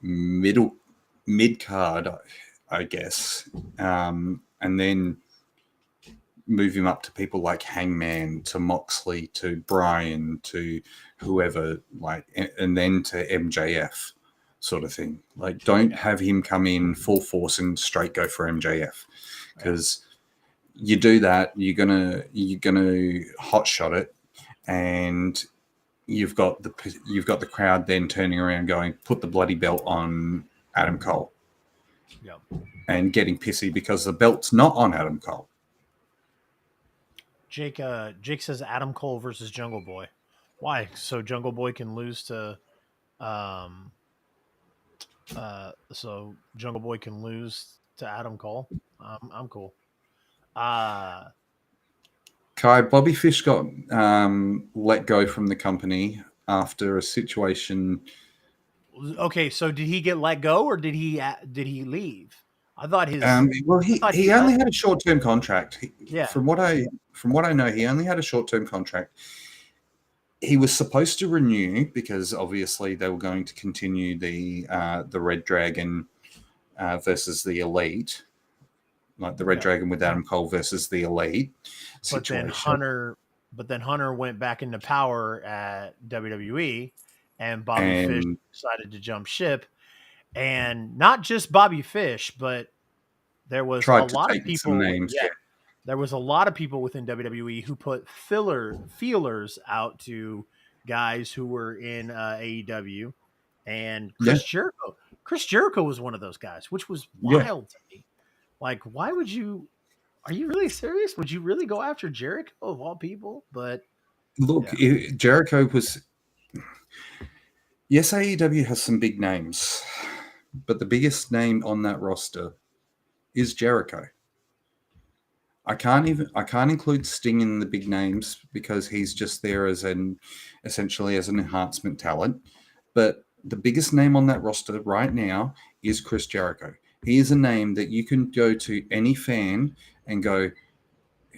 mid card, I guess, and then move him up to people like Hangman, to Moxley, to Brian, to whoever, like, and then to MJF, sort of thing. Like, don't have him come in full force and straight go for MJF, because you do that, you're gonna hot shot it, and you've got the crowd then turning around going, put the bloody belt on Adam Cole, Yeah. and getting pissy because the belt's not on Adam Cole. Jake says Adam Cole versus Jungle Boy. Why? So Jungle Boy can lose to um so Jungle Boy can lose to Adam Cole. I'm cool. Uh Kai, Bobby Fish got let go from the company after a situation. okay, so did he get let go, or did he leave? I thought his Well, I thought he he only left. had a short term contract. Yeah. From what I know, he only had a short term contract. He was supposed to renew because obviously they were going to continue the Red Dragon versus the Elite, like the Red Yeah. Dragon with Adam Cole versus the Elite But then situation. Hunter but then Hunter went back into power at WWE, and Bobby Fish And decided to jump ship. And not just Bobby Fish, but there was a tried to lot of take some people, names. yeah, Yeah, there was a lot of people within WWE who put feelers out to guys who were in AEW, and yeah, Chris Jericho was one of those guys, which was yeah. wild to me. Like, why would you? Are you really serious? Would you really go after Jericho of all people? But Look, yeah, Jericho was. Yes, AEW has some big names, but the biggest name on that roster is Jericho. I can't include Sting in the big names because he's just there as an essentially as an enhancement talent. But the biggest name on that roster right now is Chris Jericho. He is a name that you can go to any fan and go,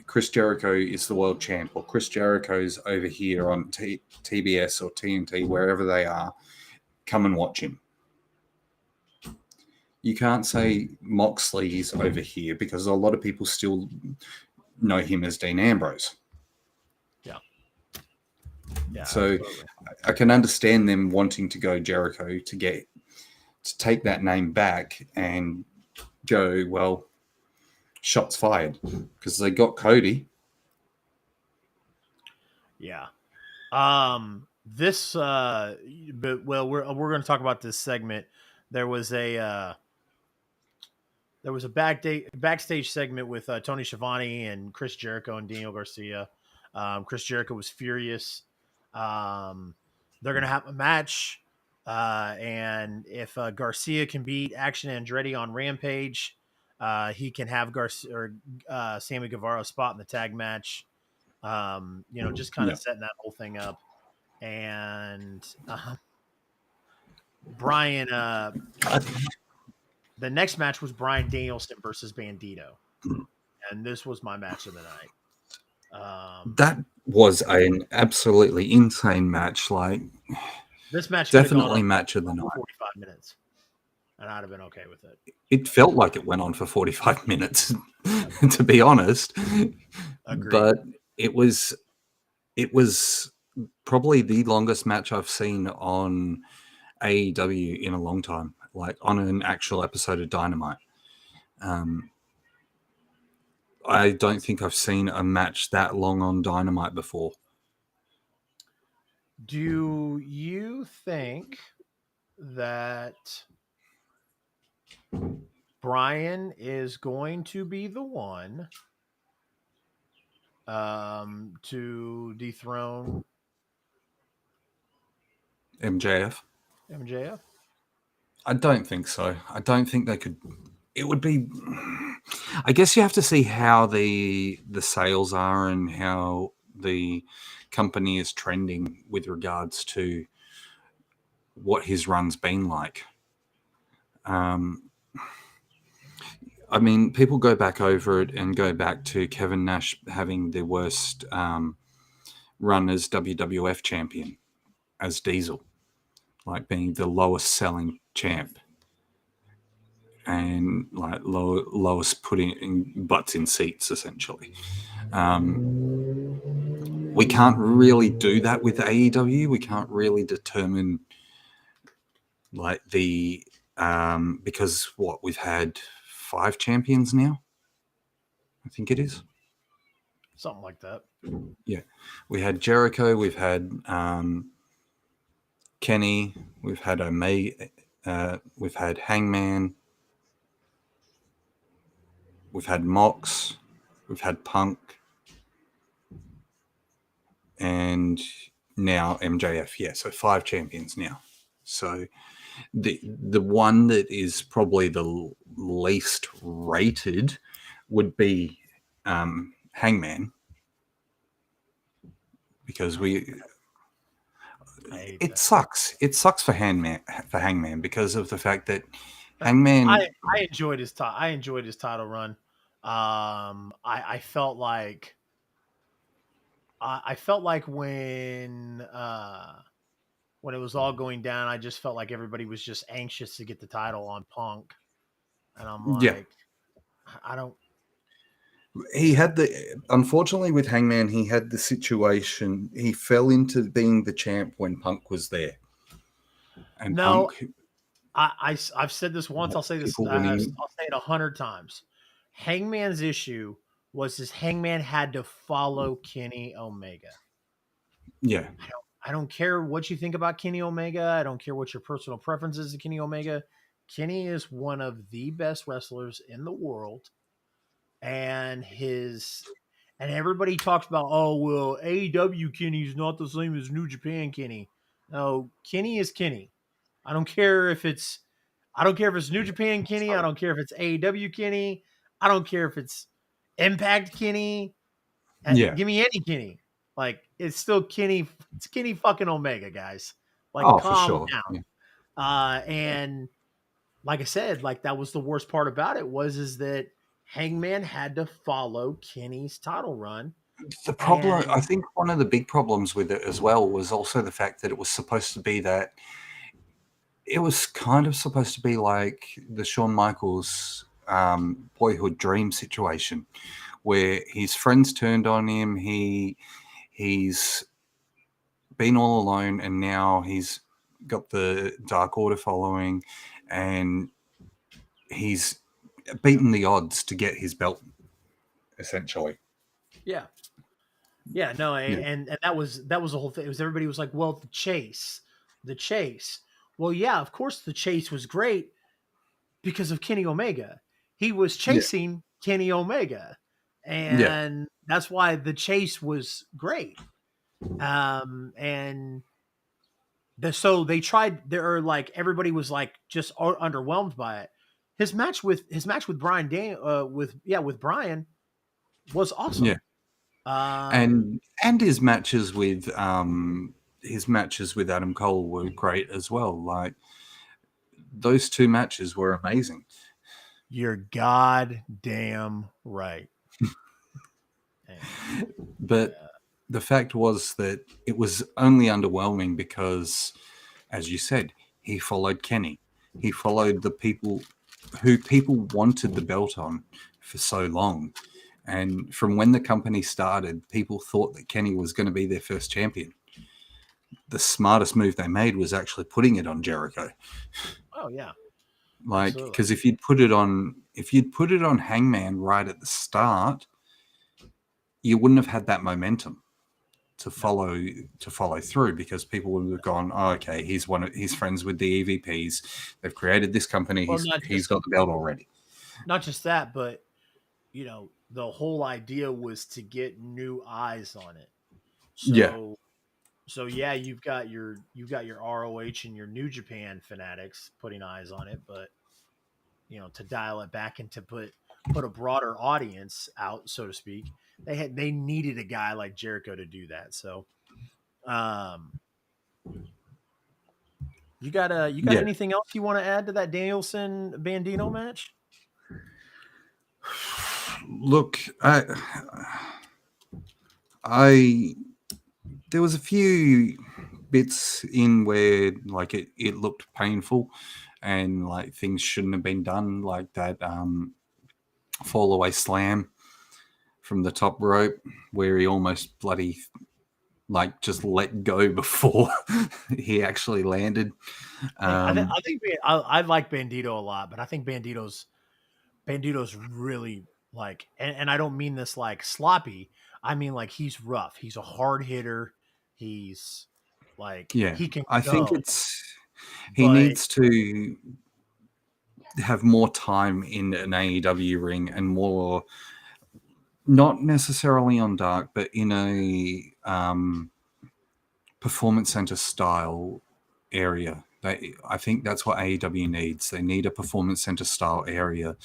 Chris Jericho is the world champ, or Chris Jericho's over here on TBS or TNT, wherever they are. Come and watch him. You can't say Moxley's over here because a lot of people still know him as Dean Ambrose. yeah, yeah, So absolutely. I can understand them wanting to go Jericho to take that name back and go, well, shots fired, because they got Cody. Yeah. This but well, we're going to talk about this segment. There was a backstage segment with Tony Schiavone and Chris Jericho and Daniel Garcia. Chris Jericho was furious. They're going to have a match. And if Garcia can beat Action Andretti on Rampage, he can have Garcia or Sammy Guevara spot in the tag match. Just kind of Yeah. setting that whole thing up. And Brian, the next match was Brian Danielson versus Bandito, and this was my match of the night. That was an absolutely insane match. Like, This match could have gone definitely on match of the night. 45 minutes, and I'd have been okay with it. It felt like it went on for 45 minutes, to be honest. Agreed. But it was probably the longest match I've seen on AEW in a long time, like on an actual episode of Dynamite. I don't think I've seen a match that long on Dynamite before. Do you think that Brian is going to be the one to dethrone MJF? MJF? I don't think so. I don't think they could. It would be. I guess you have to see how the sales are and how the company is trending with regards to what his run's been like. I mean, people go back over it and go back to Kevin Nash having the worst run as WWF champion, as Diesel, like being the lowest selling champ and like lowest putting butts in seats, essentially. We can't really do that with AEW. We can't really determine like the because what we've had 5 champions now. I think it is Something like that. Yeah, we had Jericho. We've had Kenny. We've had Omega. We've had Hangman. We've had Mox. We've had Punk. And now MJF. Yeah, so 5 champions now. So the one that is probably the least rated would be Hangman, because it sucks. It sucks for Hangman because of the fact that Hangman. I enjoyed his I enjoyed his title run. I felt like I felt like when it was all going down, I just felt like everybody was just anxious to get the title on Punk, and I'm like, Yeah. I don't. He had unfortunately with Hangman, he had the situation. He fell into being the champ when Punk was there, and No, Punk. I've said this once. I'll say this. I'll say it 100 times. Hangman's issue was his Hangman had to follow Kenny Omega. Yeah. I don't care what you think about Kenny Omega. I don't care what your personal preference is to Kenny Omega. Kenny is one of the best wrestlers in the world. And everybody talks about, oh, well, AEW Kenny's not the same as New Japan Kenny. No, Kenny is Kenny. I don't care if it's New Japan Kenny. I don't care if it's AEW Kenny. I don't care if it's Impact Kenny. Yeah. Give me any Kenny. Like, it's still Kenny. It's Kenny fucking Omega, guys. Like, calm for sure. down. Yeah. And like I said, like that was the worst part about it is that Hangman had to follow Kenny's title run. The problem, I think one of the big problems with it as well was also the fact that it was supposed to be that it was kind of supposed to be like the Shawn Michaels boyhood dream situation where his friends turned on him. He's been all alone, and now he's got the Dark Order following, and he's beaten the odds to get his belt, essentially. Yeah. No, and that was the whole thing. It was everybody was like, well, the chase. Well, yeah, of course the chase was great because of Kenny Omega. He was chasing Kenny Omega, and that's why the chase was great. And So they tried. There are like everybody was like just underwhelmed by it. His match with Brian with Brian was awesome. Yeah, and his matches with Adam Cole were great as well. Like those two matches were amazing. You're goddamn right. And But the fact was that it was only underwhelming because, as you said, he followed Kenny. He followed the people who people wanted the belt on for so long. And from when the company started, people thought that Kenny was going to be their first champion. The smartest move they made was actually putting it on Jericho. oh yeah, Like, absolutely. because if you'd put it on Hangman right at the start, you wouldn't have had that momentum to follow through, because people would have gone, oh, okay, he's friends with the EVPs. They've created this company. Well, He's got the belt already. not just that, but the whole idea was to get new eyes on it. Yeah, So yeah, you've got your ROH and your New Japan fanatics putting eyes on it, but to dial it back and to put a broader audience out, so to speak, they needed a guy like Jericho to do that. So, um, you got yeah. anything else you want to add to that Danielson Bandino match? Look, I there was a few bits in where like it looked painful, and like things shouldn't have been done, like that fall away slam from the top rope where he almost bloody like just let go before he actually landed. I like Bandito a lot, but I think Bandito's really like, and I don't mean this like sloppy. I mean like he's rough. He's a hard hitter. He's like Yeah, he can I think go, he but needs to have more time in an AEW ring and more, not necessarily on Dark, but in a performance center style area. I think that's what AEW needs. They need a performance center style area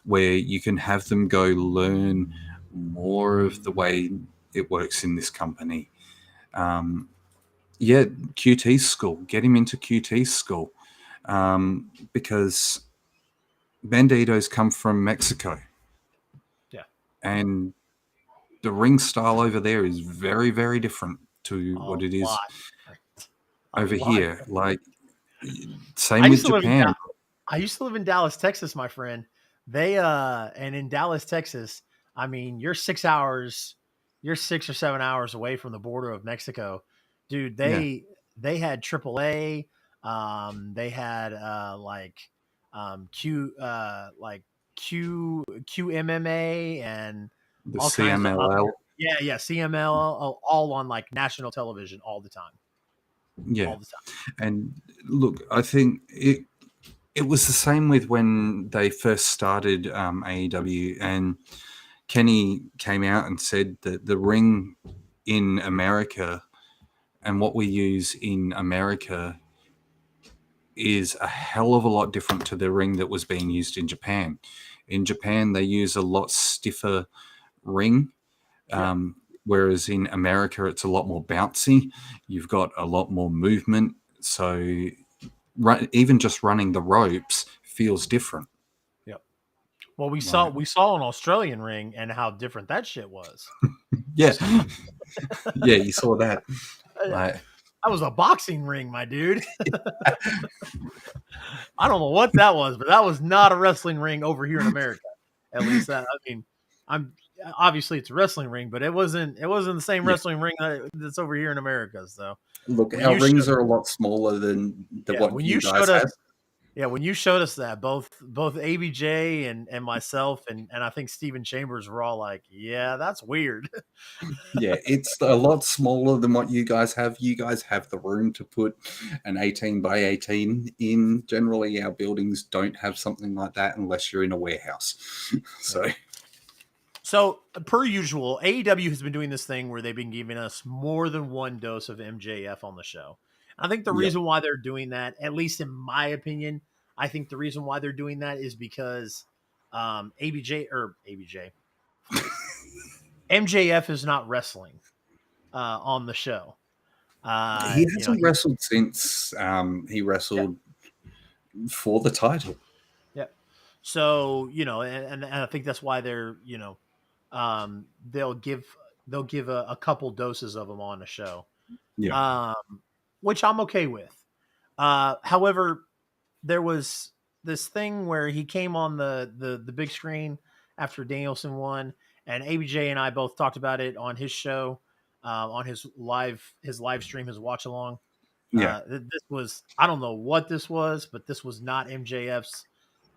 where you can have them go learn more of the way it works in this company. Yeah, QT school. Get him into QT school, because Banditos come from Mexico, yeah, and the ring style over there is very, very different to a what it is lot, a over lot. here. Like, I same with used to live in Japan. I used to live in Dallas, Texas, my friend. And in Dallas, Texas, I mean, you're 6 or 7 hours away from the border of Mexico. Dude, Yeah, they had AAA, they had like QMMA and the all kinds of other, CMLL. yeah, CML, all on like national television all the time. Yeah, All the time. and look, I think it was the same with when they first started AEW, and Kenny came out and said that the ring in America and what we use in America is a hell of a lot different to the ring that was being used in Japan. In Japan, they use a lot stiffer ring, Yeah. whereas in America, it's a lot more bouncy. You've got a lot more movement. So even just running the ropes feels different. Yep. Well, we saw Like, we saw an Australian ring and how different that shit was. yeah, So yeah, you saw that. that Like, was a boxing ring, my dude. I don't know what that was, but that was not a wrestling ring over here in America. At least I mean, I'm obviously it's a wrestling ring, but it wasn't the same yeah, wrestling ring that's over here in America. So look, when our you rings showed are a lot smaller than yeah what when you you guys showed us have. Yeah, when you showed us that, both ABJ and myself and I think Steven Chambers were all like, "Yeah, that's weird." Yeah, it's a lot smaller than what you guys have. You guys have the room to put an 18 by 18 in. Generally, our buildings don't have something like that unless you're in a warehouse. Yeah. So, So, per usual, AEW has been doing this thing where they've been giving us more than one dose of MJF on the show. I think the Yep. reason why they're doing that, at least in my opinion, I think the reason why they're doing that is because ABJ MJF is not wrestling on the show. He You know, hasn't wrestled since he yeah, wrestled for the title. yeah. So and I think that's why they're they'll give a couple doses of them on the show, Yeah. um, which I'm okay with. However, there was this thing where he came on the big screen after Danielson won, and ABJ and I both talked about it on his show, on his live stream, his watch along. Yeah. This was, I don't know what this was, but this was not MJF's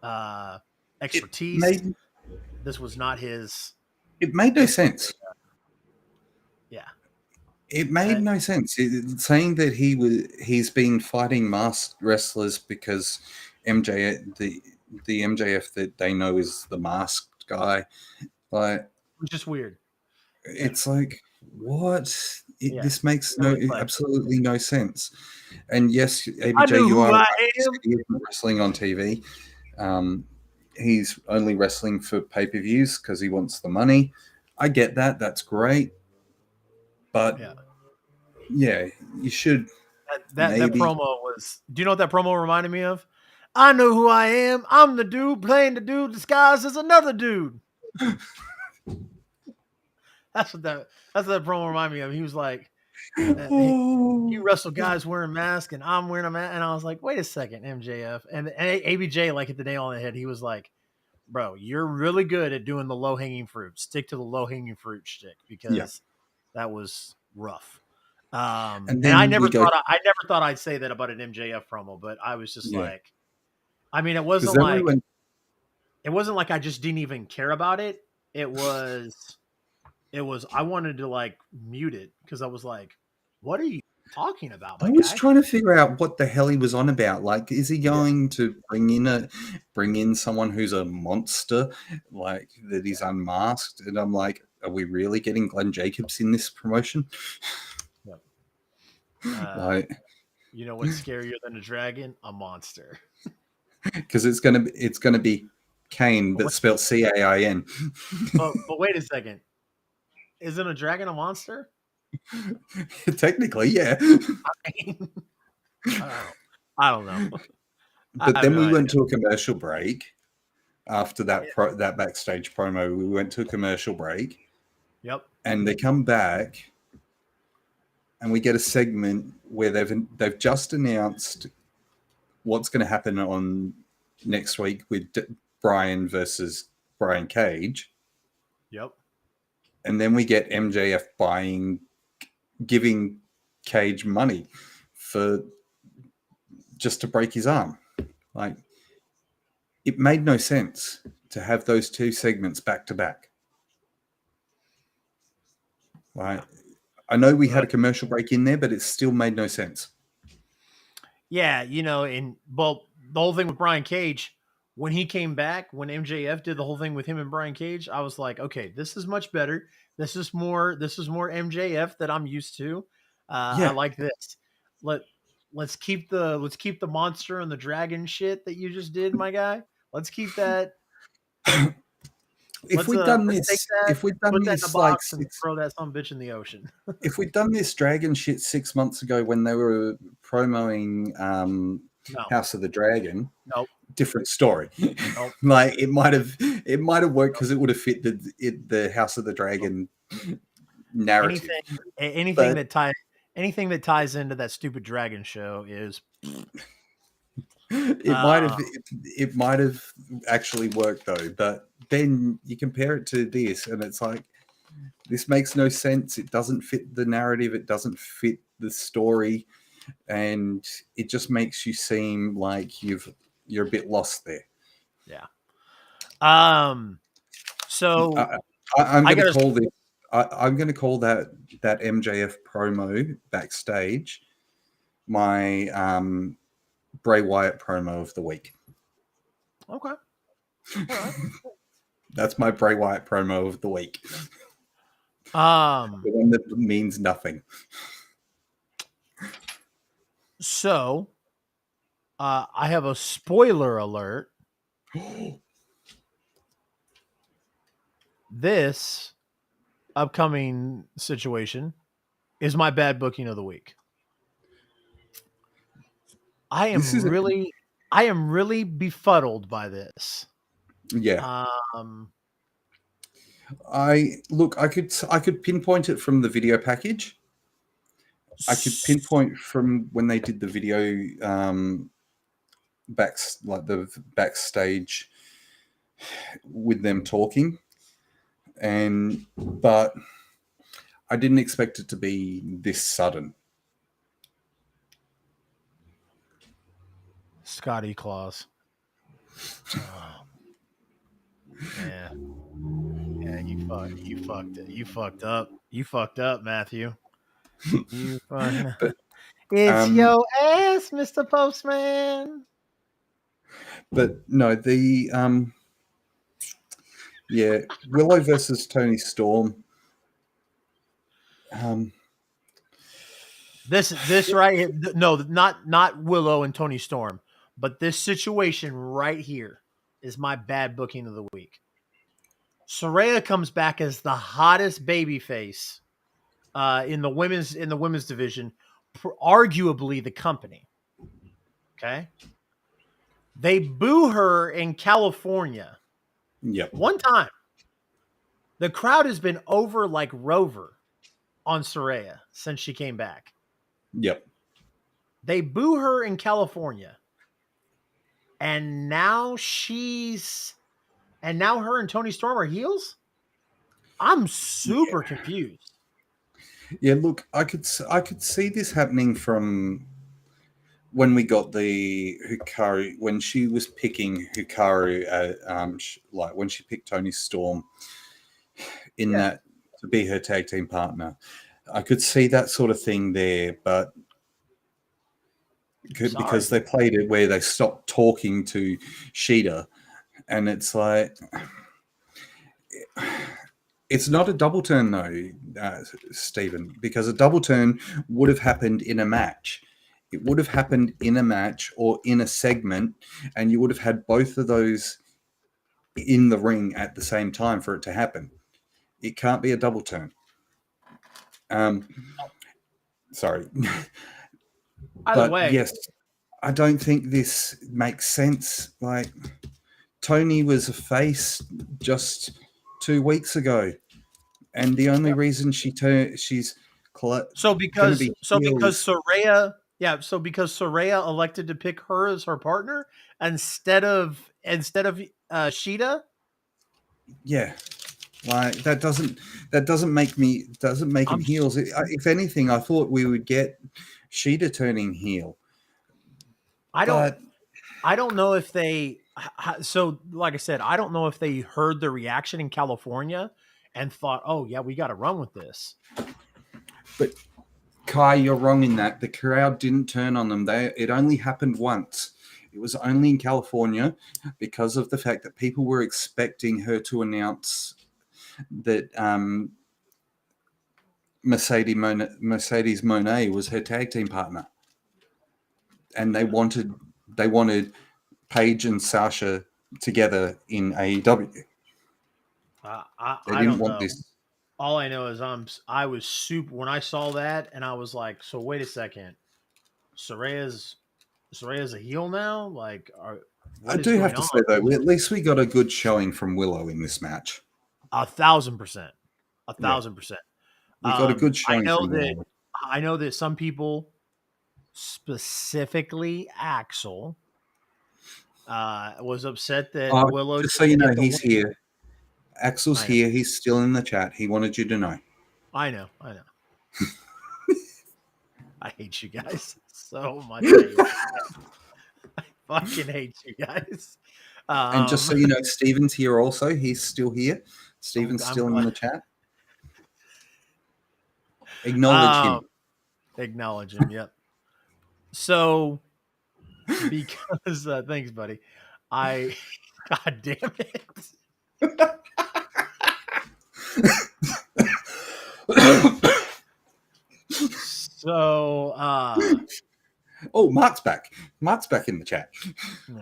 uh, It expertise. made This was not his. it made no This was sense. yeah. It made no sense. Saying that he's been fighting masked wrestlers because the MJF that they know is the masked guy. Like, Which is weird. Yeah, it's like, what? yeah. This makes It was like, absolutely no sense. And yes, I ABJ, knew you who are right. I He said am. he isn't wrestling on TV. He's only wrestling for pay-per-views because he wants the money. I get that. That's great. But Yeah. yeah, you should That maybe. promo was. Do you know what that promo reminded me of? I know who I am. I'm the dude playing the dude disguised as another dude. That's what that promo reminded me of. He was like, he Oh, wrestled guys wearing masks, and I'm wearing a mask. And I was like, wait a second, MJF. And ABJ like hit the nail on the head. He was like, bro, you're really good at doing the low hanging fruit. Stick to the low hanging fruit stick yeah. because that was rough. And And then we go I never thought I'd say that about an MJF promo, but I was just yeah, like, I mean, because then we went. it wasn't like I just didn't even care about it. It was I wanted to like mute it because I was like, what are you talking about, I my was guy? trying to figure out what the hell he was on about. Like, is he Yeah, going to bring in someone who's a monster, like that is unmasked? And I'm like, are we really getting Glenn Jacobs in this promotion? yeah. Like, You know what's scarier than a dragon? A monster. because it's gonna be Kane, But but spelled Cain. but wait a second. Isn't a dragon a monster? Technically, yeah. I mean, I don't know. I But have then no we idea. went to a commercial break after Yeah. that backstage promo. We went to a commercial break, Yep. and they come back, and we get a segment where they've just announced what's going to happen on next week with Brian versus Brian Cage, Yep. and then we get MJF giving Cage money for just to break his arm. Like, it made no sense to have those two segments back to back. Like, I know we had a commercial break in there, but it still made no sense. Yeah, and well, the whole thing with Brian Cage, when he came back, when MJF did the whole thing with him and Brian Cage, I was like, okay, this is much better. This is more MJF that I'm used to. I Yeah. like this. Let's keep the monster and the dragon shit that you just did, my guy. Let's keep that. If we'd done Let's take this, that, if we'd done put that in a this like box, and six, throw that some bitch in the ocean. if we'd done this dragon shit 6 months ago when they were promoting No, House of the Dragon, nope, different story. nope, Like, it might have worked because it would have fit the House of the nope. Dragon narrative. Anything But that ties into that stupid dragon show is it might have actually worked though. But then you compare it to this, and it's like, this makes no sense. It doesn't fit the narrative. It doesn't fit the story, and it just makes you seem like you're a bit lost there. yeah. So I'm I going to gotta call this. I'm going to call that MJF promo backstage my Bray Wyatt promo of the week. okay. All right. That's my Bray Wyatt promo of the week. The one that means nothing. So, I have a spoiler alert. This upcoming situation is my bad booking of the week. I This am is really, I am really befuddled by this. yeah. Um, I could pinpoint it from the video package. I could s- pinpoint from when they did the video like the backstage with them talking, and but I didn't expect it to be this sudden. Scotty Claus. Oh, yeah, yeah, you fucked up. You fucked up, Matthew. You fucked. But It's um, your ass, Mr. Postman. but no, the yeah, Willow versus Tony Storm. Um, This right here, no, not Willow and Tony Storm, but this situation right here is my bad booking of the week. Soraya comes back as the hottest babyface in the women's division, arguably the company. Okay, they boo her in California yep, one time. The crowd has been over like Rover on Soraya since she came back. yep, They boo her in California, and now her and Tony Storm are heels. I'm super confused. yeah. Look, I could see this happening from when we got the Hikaru, when she was picking Hikaru, like when she picked Tony Storm in Yeah, that to be her tag team partner. I could see that sort of thing there, but because sorry. they played it where they stopped talking to Sheeta, and it's like it's not a double turn though, Stephen, because a double turn would have happened in a match. It would have happened in a match or in a segment, and you would have had both of those in the ring at the same time for it to happen. It can't be a double turn. Um, sorry, Either but way, yes, I don't think this makes sense. Like Tony was a face just 2 weeks ago, and the only reason she's going to be so heel because is Soraya, yeah, so because Soraya elected to pick her as her partner instead of Sheeta. yeah. Like that doesn't make him I'm s- heels. If anything, I thought we would get Sheeta turning heel, I don't but I don't know if they so like I said, I don't know if they heard the reaction in California and thought, "Oh, yeah, we got to run with this." but Kai, you're wrong in that. The crowd didn't turn on them. It only happened once. It was only in California because of the fact that people were expecting her to announce that Mercedes Monet was her tag team partner, and they wanted Paige and Sasha together in AEW. They I didn't don't want know. this. All I know is I was super when I saw that and I was like, "So wait a second. Soraya's Soraya's a heel now? Like I what is do have going to on?" say though, at least we got a good showing from Willow in this match. 1,000%. A Yeah, 1,000%. we got a good I showing know from that Willow. some people, specifically Axel, was upset that Willow Just so you didn't know, get the he's win. here. Axel's I know. here. He's still in the chat. He wanted you to know. I know. I know. I hate you guys so much. I hate you. Fucking hate you guys. And just so Um, you know, Steven's here also. He's still here. Steven's I'm still in glad. the chat. Acknowledge Um, him. acknowledge him. Yep. So because thanks, buddy. I God damn it. So Oh, Mark's back. Mark's back in the chat. No,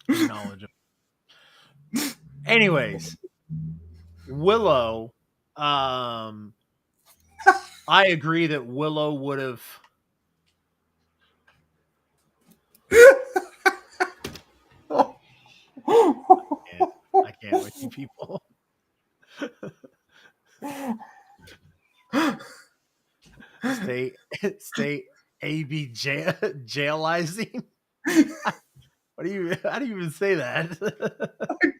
acknowledge him. Anyways, Willow. I agree that Willow would have. I can't with you people. Stay AB jailizing. How do you even say that?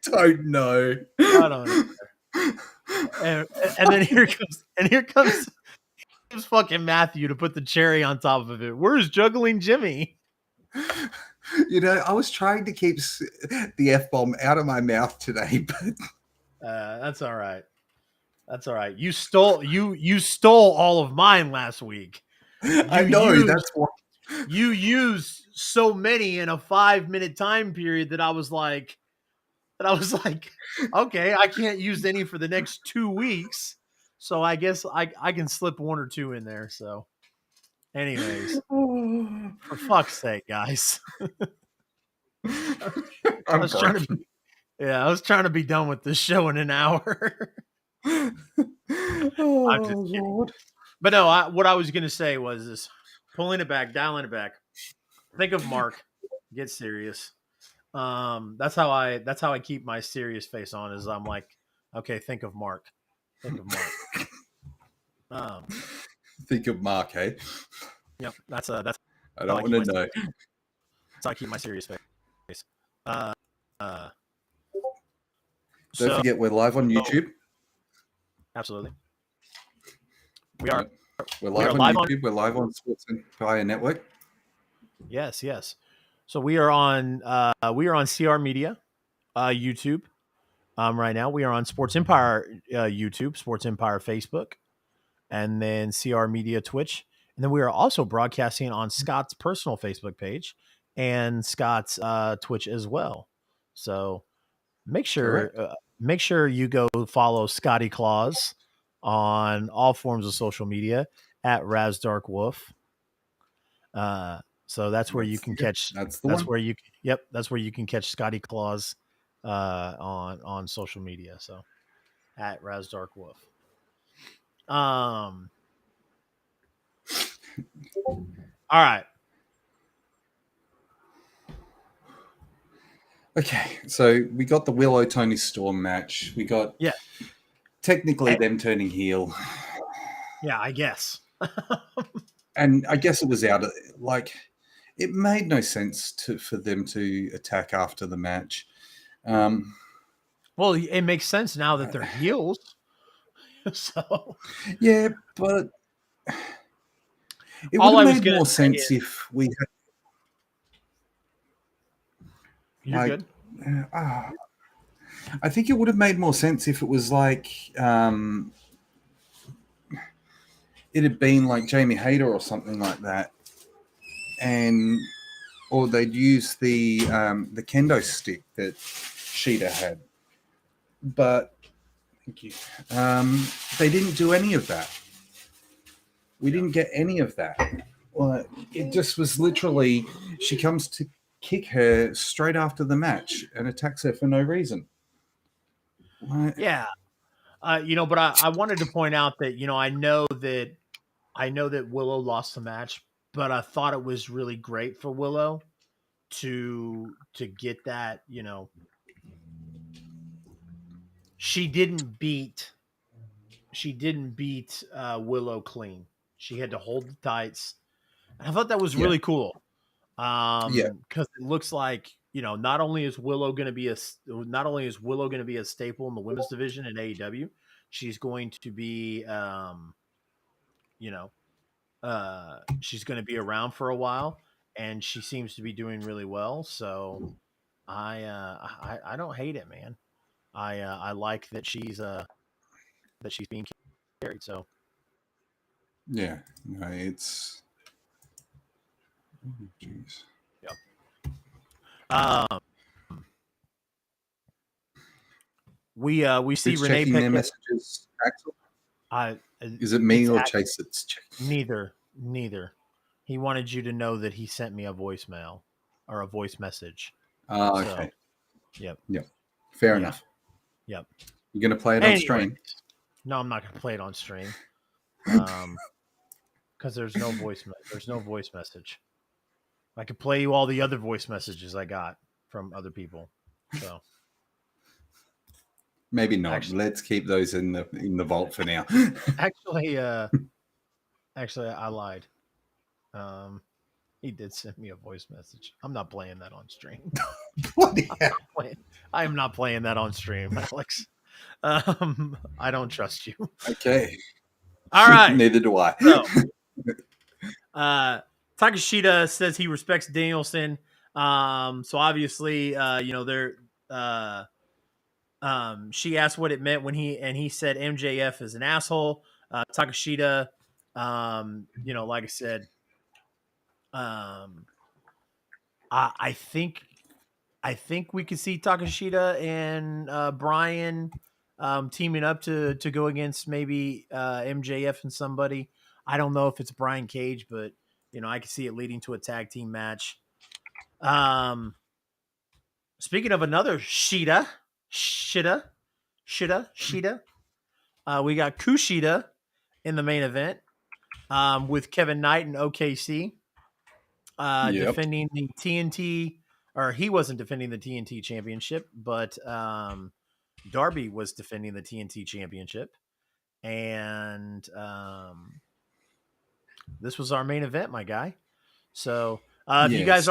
I don't know. I don't know. And then here comes fucking Matthew to put the cherry on top of it. Where's juggling Jimmy? You know, I was trying to keep the F-bomb out of my mouth today, but that's all right. That's all right. You stole all of mine last week. I know that's what you used so many in a 5-minute time period that I was like, okay, I can't use any for the next 2 weeks. So I guess I can slip one or two in there. So anyways, for fuck's sake, guys. I was trying to be done with this show in an hour. I'm just kidding. Lord. But no, what I was going to say was this: pulling it back, dialing it back. Think of Mark. Get serious. That's how I keep my serious face on. Is I'm like, okay, think of Mark. Think of Mark. Think of Mark, hey? Yep, that's. I don't want to know. That's how I keep my serious face. Don't forget, we're live on YouTube. Absolutely. We are. We're live on YouTube. We're live on Sports Empire Network. Yes. So we are on CR Media, YouTube. Right now we are on Sports Empire YouTube, Sports Empire Facebook, and then CR Media Twitch, and then we are also broadcasting on Scott's personal Facebook page and Scott's Twitch as well. So make sure you go follow Scotty Claus on all forms of social media at RazDarkWolf. So that's where you can catch. That's where you can catch Scotty Claus on social media. So at RazDarkWolf. All right. Okay, so we got the Willow Tony Storm match. We got technically them turning heel. Yeah, I guess. And I guess it was out of it made no sense for them to attack after the match. Well, it makes sense now that they're heels. So yeah, but it would have made more sense if we had. You're good. I think it would have made more sense if it was like it had been like Jamie Hayter or something like that, or they'd use the kendo stick that Sheeta had. But thank you. They didn't do any of that. We didn't get any of that. Well, it just was literally she comes to kick her straight after the match and attacks her for no reason. Yeah. But I wanted to point out that, I know that Willow lost the match, but I thought it was really great for Willow to get that, she didn't beat Willow clean. She had to hold the tights. I thought that was really cool. Because it looks like, not only is Willow going to be a staple in the women's division in AEW, she's going to be, she's going to be around for a while, and she seems to be doing really well. So I don't hate it, man. I like that she's being carried. So yeah, no, it's jeez. We see Who's Renee checking their messages, Axel? Is it me or Chase that's checking? Neither. He wanted you to know that he sent me a voicemail or a voice message. Oh, So, okay. yep. Yep. Fair Yeah. enough. Yep. You're going to play it on Anyway, stream? no, I'm not going to play it on stream. Because there's no voice message. I could play you all the other voice messages I got from other people. So maybe not. Let's keep those in the vault for now. actually, I lied. He did send me a voice message. I'm not playing that on stream. I am not playing that on stream, Alex. I don't trust you. Okay. All right. Neither do I. So, Takashita says he respects Danielson. So obviously, they're. She asked what it meant when he said MJF is an asshole. Takashita, like I said, I think we could see Takashita and Brian teaming up to go against maybe MJF and somebody. I don't know if it's Brian Cage, but I could see it leading to a tag team match. Speaking of another Shida, we got Kushida in the main event with Kevin Knight and OKC defending the TNT, or he wasn't defending the TNT championship, but Darby was defending the TNT championship. And this was our main event, my guy. So if you guys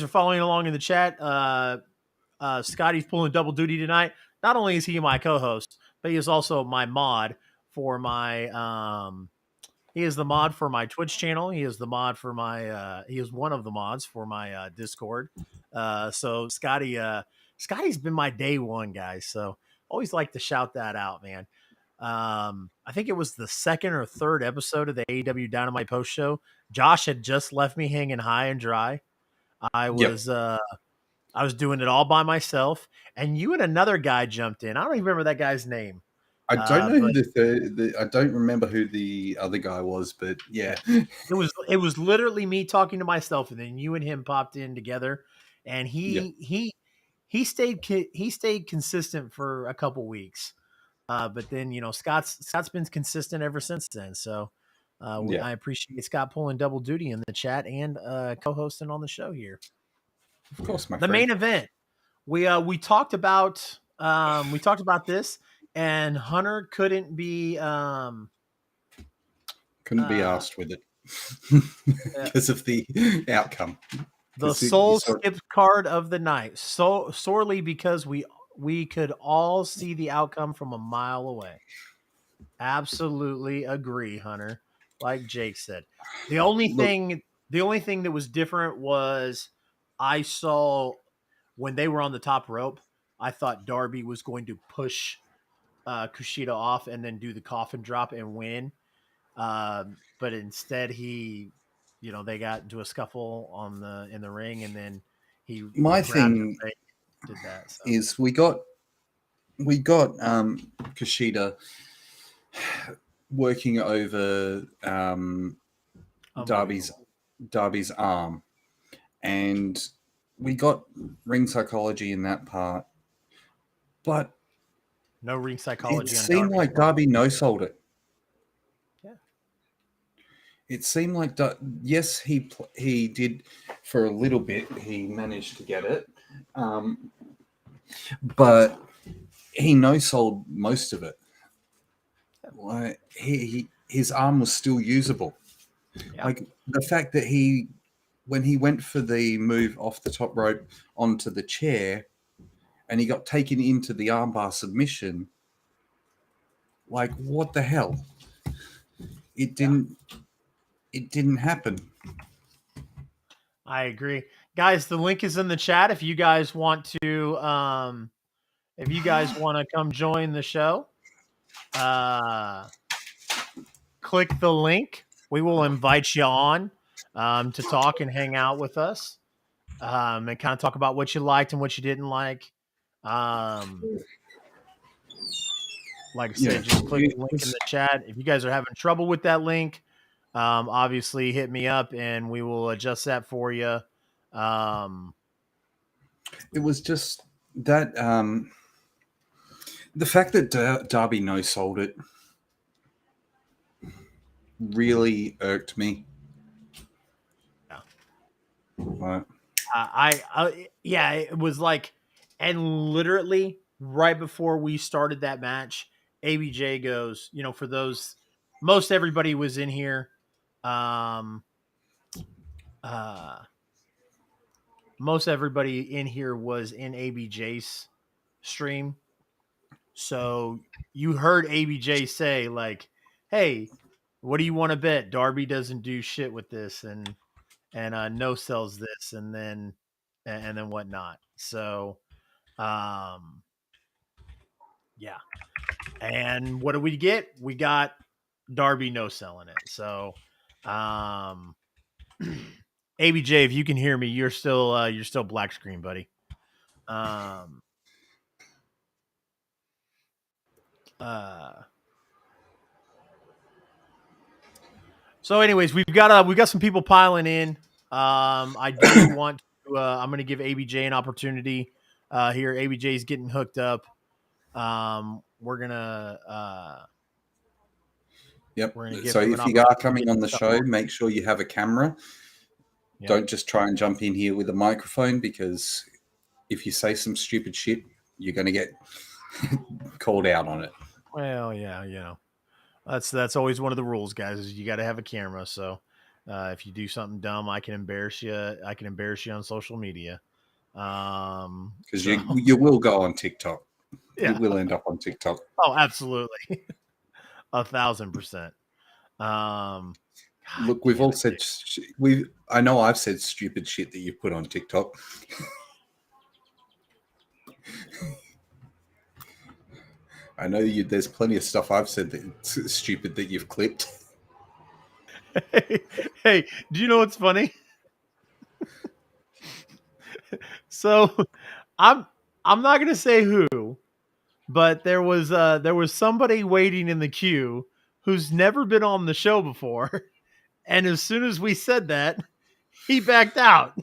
are following along in the chat, Scotty's pulling double duty tonight. Not only is he my co-host, but he is also my mod for my he is the mod for my Twitch channel. He is the mod for my he is one of the mods for my Discord. So Scotty's been my day one, guys. So always like to shout that out, man. I think it was the second or third episode of the AEW Dynamite post show. Josh had just left me hanging high and dry. I was doing it all by myself, and you and another guy jumped in. I don't even remember that guy's name. I don't know who I don't remember who the other guy was, but yeah. It was literally me talking to myself, and then you and him popped in together, and he stayed consistent for a couple weeks. But then Scott's been consistent ever since then. So I appreciate Scott pulling double duty in the chat and co-hosting on the show here. Of course, my friend. Main event. We talked about this, and Hunter couldn't be asked with it because of the outcome. The soul skip card of the night, so sorely because we could all see the outcome from a mile away. Absolutely agree, Hunter. Like Jake said, the only thing that was different was I saw when they were on the top rope, I thought Darby was going to push Kushida off and then do the coffin drop and win. But instead they got into a scuffle in the ring, and then my thing did that. So. Is we got Kushida working over Darby's arm, and we got ring psychology in that part, but no ring psychology. It seemed like Darby no-sold it. Yeah. It seemed like yes, he did for a little bit. He managed to get it, but he no-sold most of it. Like his arm was still usable. Yeah. Like the fact that when he went for the move off the top rope onto the chair and he got taken into the armbar submission, like what the hell? It didn't happen. I agree. Guys, the link is in the chat if you guys want to come join the show. Click the link. We will invite you on to talk and hang out with us and kind of talk about what you liked and what you didn't like. Like I said, just click the link in the chat. If you guys are having trouble with that link, obviously hit me up and we will adjust that for you. It was just that the fact that Darby no sold it really irked me. Yeah. Right. Yeah, it was like, and literally right before we started that match, ABJ goes, for those, most everybody was in here. Um, uh, most everybody in here was in ABJ's stream. So you heard ABJ say, like, hey, what do you want to bet? Darby doesn't do shit with this, and no sells this, and then whatnot. So yeah. And what do we get? We got Darby no selling it. So ABJ, if you can hear me, you're still black screen, buddy. Um uh so anyways, we've got some people piling in. I do want to I'm gonna give ABJ an opportunity. Here, ABJ's getting hooked up. Yep. We're gonna give So him an if you opportunity are to coming get on the stuff show, on. make sure you have a camera. Yep. Don't just try and jump in here with a microphone, because if you say some stupid shit, you're going to get called out on it. Well, yeah, that's always one of the rules, guys. Is you got to have a camera. So if you do something dumb, I can embarrass you. I can embarrass you on social media. Because So you will go on TikTok. yeah. It will end up on TikTok. Oh, absolutely, 1,000%. God Look, we've damn all it, said I know I've said stupid shit that you've put on TikTok. I know there's plenty of stuff I've said that's stupid that you've clipped. Hey, do you know what's funny? So I'm I'm not gonna say who, but there was somebody waiting in the queue who's never been on the show before, and as soon as we said that, he backed out.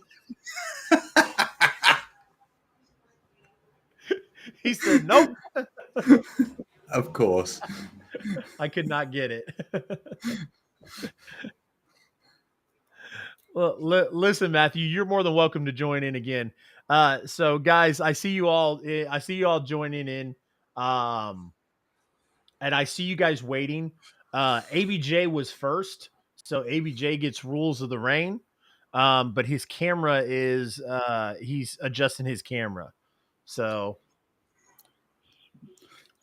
He said, "Nope, Of course. I could not get it." Well, listen, Matthew, you're more than welcome to join in again. So guys, I see you all. I see you all joining in, um, and I see you guys waiting. ABJ was first, so ABJ gets rules of the rain. But his camera is he's adjusting his camera. So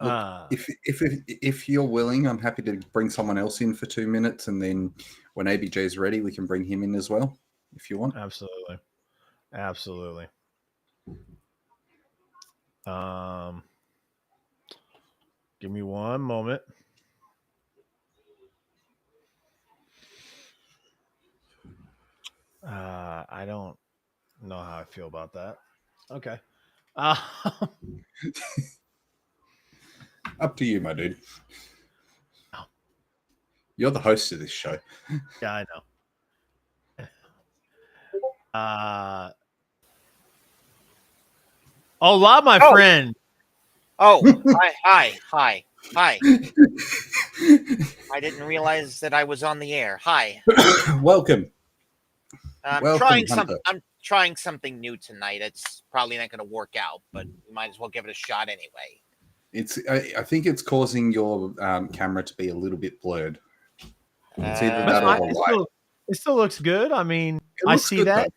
Look, if you're willing, I'm happy to bring someone else in for 2 minutes, and then when ABJ is ready, we can bring him in as well, if you want. absolutely, absolutely. Um, give me one moment. I don't know how I feel about that. Okay. Uh, Up to you, my dude. You're the host of this show. yeah, I know. Hola, my friend. Oh, hi. I didn't realize that I was on the air. Hi. Welcome. I'm Hunter. trying something new tonight. It's probably not going to work out, but we might as well give it a shot anyway. I think it's causing your camera to be a little bit blurred. It's either That's that or the light. It still looks good. I mean, I see good, that. though.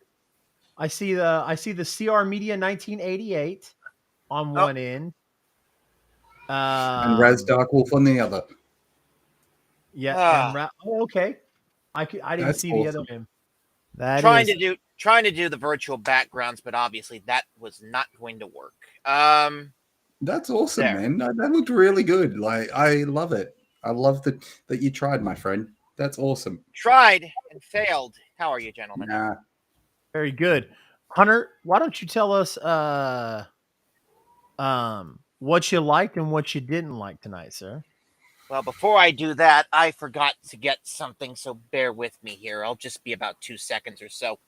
I see the CR Media 1988 on one end. And Raz Dark Wolf on the other. Yeah. Okay. I didn't see the other end. Trying to do the virtual backgrounds, but obviously that was not going to work. That's awesome, man. That looked really good. Like, I love it. I love that you tried, my friend. That's awesome. Tried and failed. How are you, gentlemen? Nah. Very good. Hunter, why don't you tell us what you liked and what you didn't like tonight, sir? Well, before I do that, I forgot to get something, so bear with me here. I'll just be about 2 seconds or so.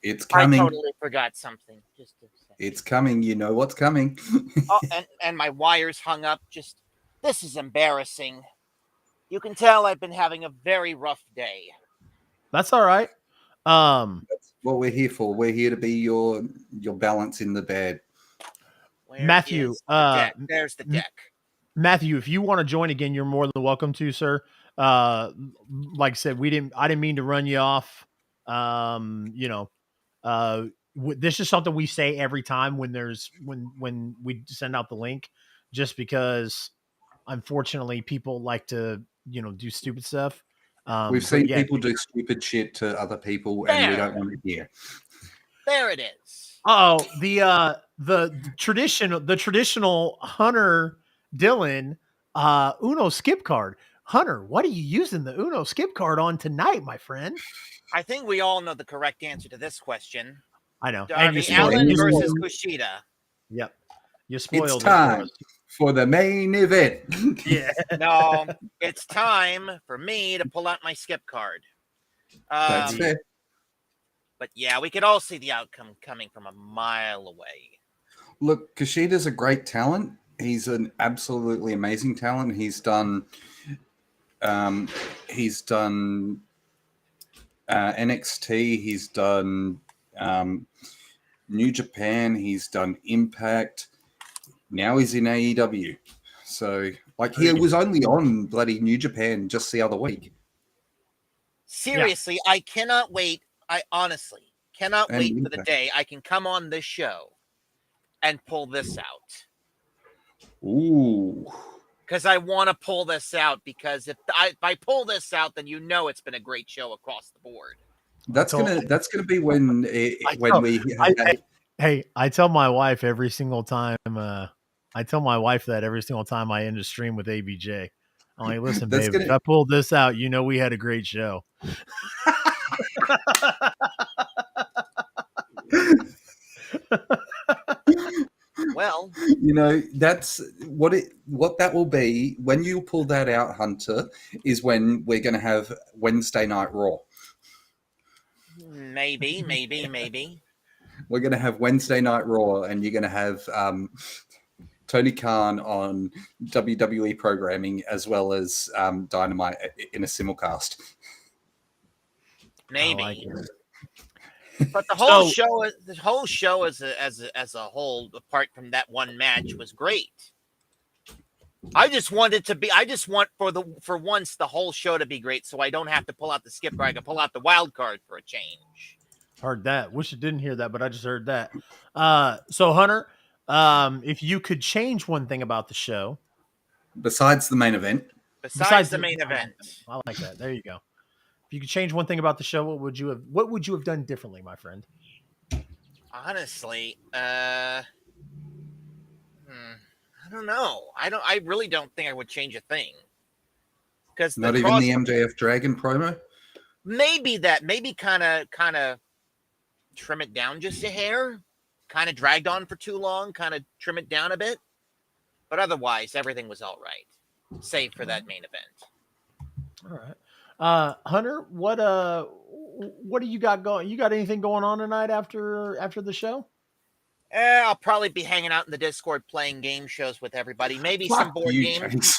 It's I coming. totally forgot something. Just a second. It's coming. You know what's coming. Oh, and my wires hung up. This is embarrassing. You can tell I've been having a very rough day. That's all right. That's what we're here for. We're here to be your balance in the bed. Where Matthew, is the deck? There's the deck. Matthew, if you want to join again, you're more than welcome to, sir. Like I said, I didn't mean to run you off. You know, this is something we say every time when we send out the link, just because unfortunately people like to, do stupid stuff. We've But seen yeah, people do stupid shit to other people, and we don't want to hear. There it is. oh, the traditional Hunter Dylan Uno skip card. Hunter, what are you using the Uno skip card on tonight, my friend? I think we all know the correct answer to this question. I know. Darby spoiled Allin it. versus Kushida. Yep. You It's spoiled it for time us. for the main event. Yeah. No, it's time for me to pull out my skip card. That's fair. But yeah, we could all see the outcome coming from a mile away. Look, Kushida's a great talent. He's an absolutely amazing talent. He's done NXT. He's done New Japan. He's done Impact. Now he's in AEW. So, like, he was only on bloody New Japan just the other week. Seriously, I cannot wait. I honestly cannot wait for the day I can come on this show and pull this out. Ooh. Because I want to pull this out, because if I pull this out, then it's been a great show across the board. That's gonna be when I tell my wife every single time. I tell my wife that every single time I end a stream with ABJ. I'm like, listen, babe, if I pulled this out, we had a great show. Well, that's what that will be when you pull that out, Hunter, is when we're going to have Wednesday Night Raw. Maybe. We're going to have Wednesday Night Raw, and you're going to have Tony Khan on WWE programming as well as Dynamite in a simulcast. Maybe. But the whole show as a whole, apart from that one match, was great. I just want for once the whole show to be great, so I don't have to pull out the skip card. I can pull out the wild card for a change. Heard that. Wish I didn't hear that, but I just heard that. So Hunter, if you could change one thing about the show, besides the main event. Besides the main event. I like that. There you go. If you could change one thing about the show, what would you have done differently, my friend? Honestly, I don't know. I really don't think I would change a thing. Because not even the MJF Dragon promo? Maybe kind of trim it down just a hair. Kind of dragged on for too long, kind of trim it down a bit. But otherwise, everything was all right. Save for that main event. All right. Hunter, what do you got going? You got anything going on tonight after the show? I'll probably be hanging out in the Discord playing game shows with everybody. Maybe some board games.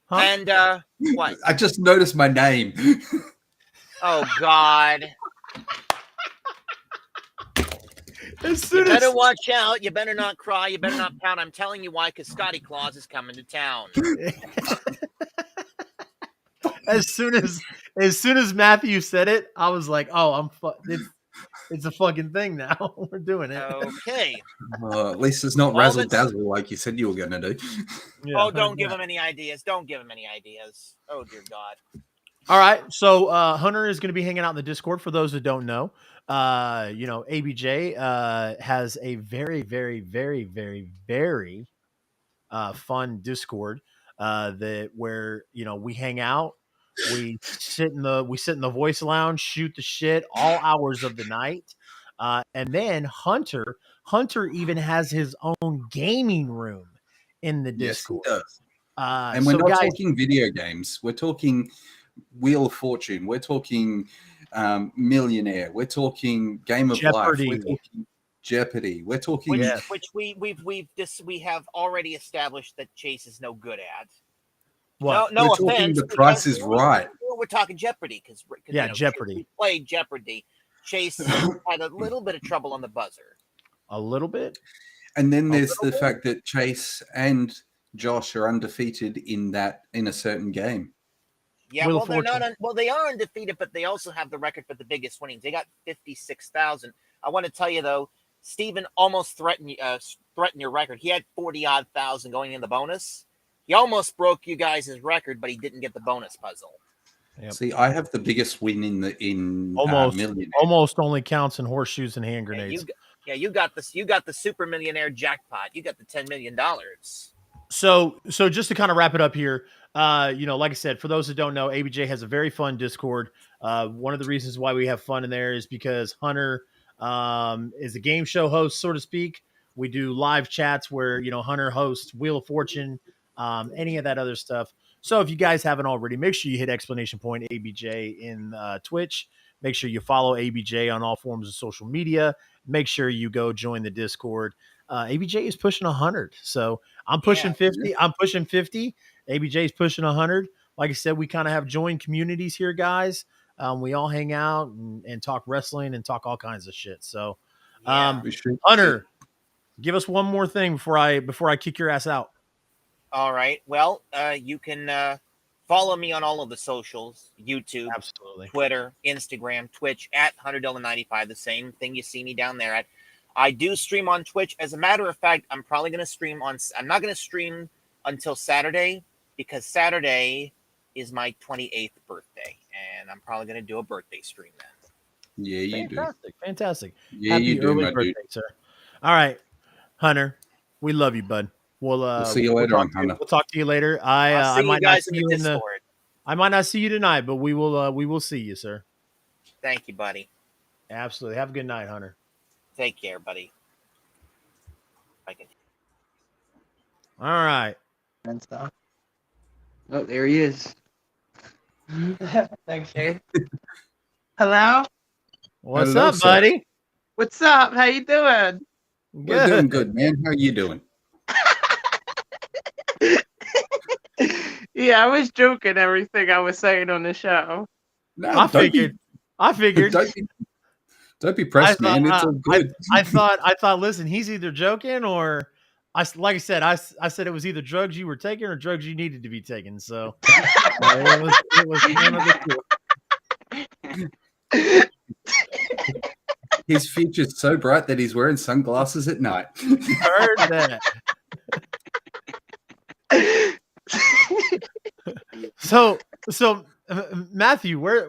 Huh? And what? I just noticed my name. Oh God. You better watch out. You better not cry. You better not pout. I'm telling you why, because Scotty Claus is coming to town. As soon as Matthew said it, I was like, "Oh, it's a fucking thing now. We're doing it." Okay. At least it's not razzle dazzle like you said you were going to do. Yeah, oh, don't give him any ideas. Don't give him any ideas. Oh dear God. All right, so Hunter is going to be hanging out in the Discord. For those that don't know, ABJ has a very, very, very, very, very fun Discord where we hang out. We sit in the voice lounge, shoot the shit all hours of the night. And then Hunter even has his own gaming room in the Discord. Yes, he does. And we're not talking video games. We're talking Wheel of Fortune. We're talking Millionaire. We're talking Game of Jeopardy. Life. We're talking Jeopardy. We're talking which we have already established that Chase is no good at. What? No we're offense. Talking The Price is Right. We're talking Jeopardy because Jeopardy. We played Jeopardy. Chase had a little bit of trouble on the buzzer. A little bit. And then there's the fact that Chase and Josh are undefeated in a certain game. Yeah, well, they're not. They are undefeated, but they also have the record for the biggest winnings. They got 56,000. I want to tell you though, Steven almost threatened your record. He had 40-odd thousand going in the bonus. He almost broke you guys' record, but he didn't get the bonus puzzle. Yep. See, I have the biggest win in Millionaire. Almost only counts in horseshoes and hand grenades. You got this. You got the Super Millionaire jackpot. You got the $10 million. So just to kind of wrap it up here, like I said, for those that don't know, ABJ has a very fun Discord. One of the reasons why we have fun in there is because Hunter is a game show host, so to speak. We do live chats where, Hunter hosts Wheel of Fortune, any of that other stuff. So if you guys haven't already, make sure you hit !ABJ in Twitch. Make sure you follow ABJ on all forms of social media. Make sure you go join the Discord. ABJ is pushing 100. So I'm pushing 50. Yeah. I'm pushing 50. ABJ is pushing 100. Like I said, we kind of have joined communities here, guys. We all hang out and talk wrestling and talk all kinds of shit. So, Hunter, give us one more thing before I kick your ass out. All right. Well, you can follow me on all of the socials: YouTube, absolutely, Twitter, Instagram, Twitch at $100.95. The same thing you see me down there at. I do stream on Twitch. As a matter of fact, I'm probably going to stream I'm not going to stream until Saturday because Saturday is my 28th birthday, and I'm probably going to do a birthday stream then. Yeah, you Fantastic. Yeah, Happy you do, early my birthday, dude. sir. All right, Hunter, we love you, bud. We'll see you later on, Hunter. We'll talk to you later. I might not see you in the Discord. I might not see you tonight, but we will see you, sir. Thank you, buddy. Absolutely. Have a good night, Hunter. Take care, buddy. All right. Oh, there he is. Thanks, Shane. Hello? What's up, buddy? What's up? How you doing? We're doing good, man. How are you doing? Yeah, I was joking everything I was saying on the show. No, I figured. Don't be pressed, man. It's all good. I thought. Listen, he's either joking or, like I said, I said it was either drugs you were taking or drugs you needed to be taking. So it was one of the two. His future's so bright that he's wearing sunglasses at night. Heard that. So Matthew, where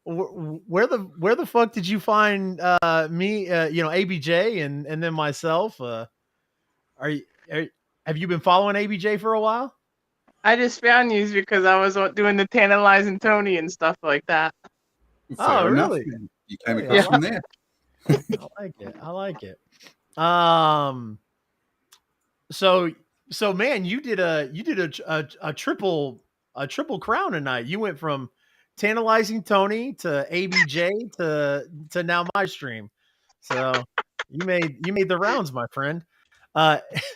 the fuck did you find me? ABJ and then myself. Have you been following ABJ for a while? I just found you because I was doing the tantalizing Tony and stuff like that. Fair enough. Really? You came across from there. I like it. So man, you did a triple crown tonight. You went from tantalizing Tony to ABJ to now my stream. So you made the rounds, my friend.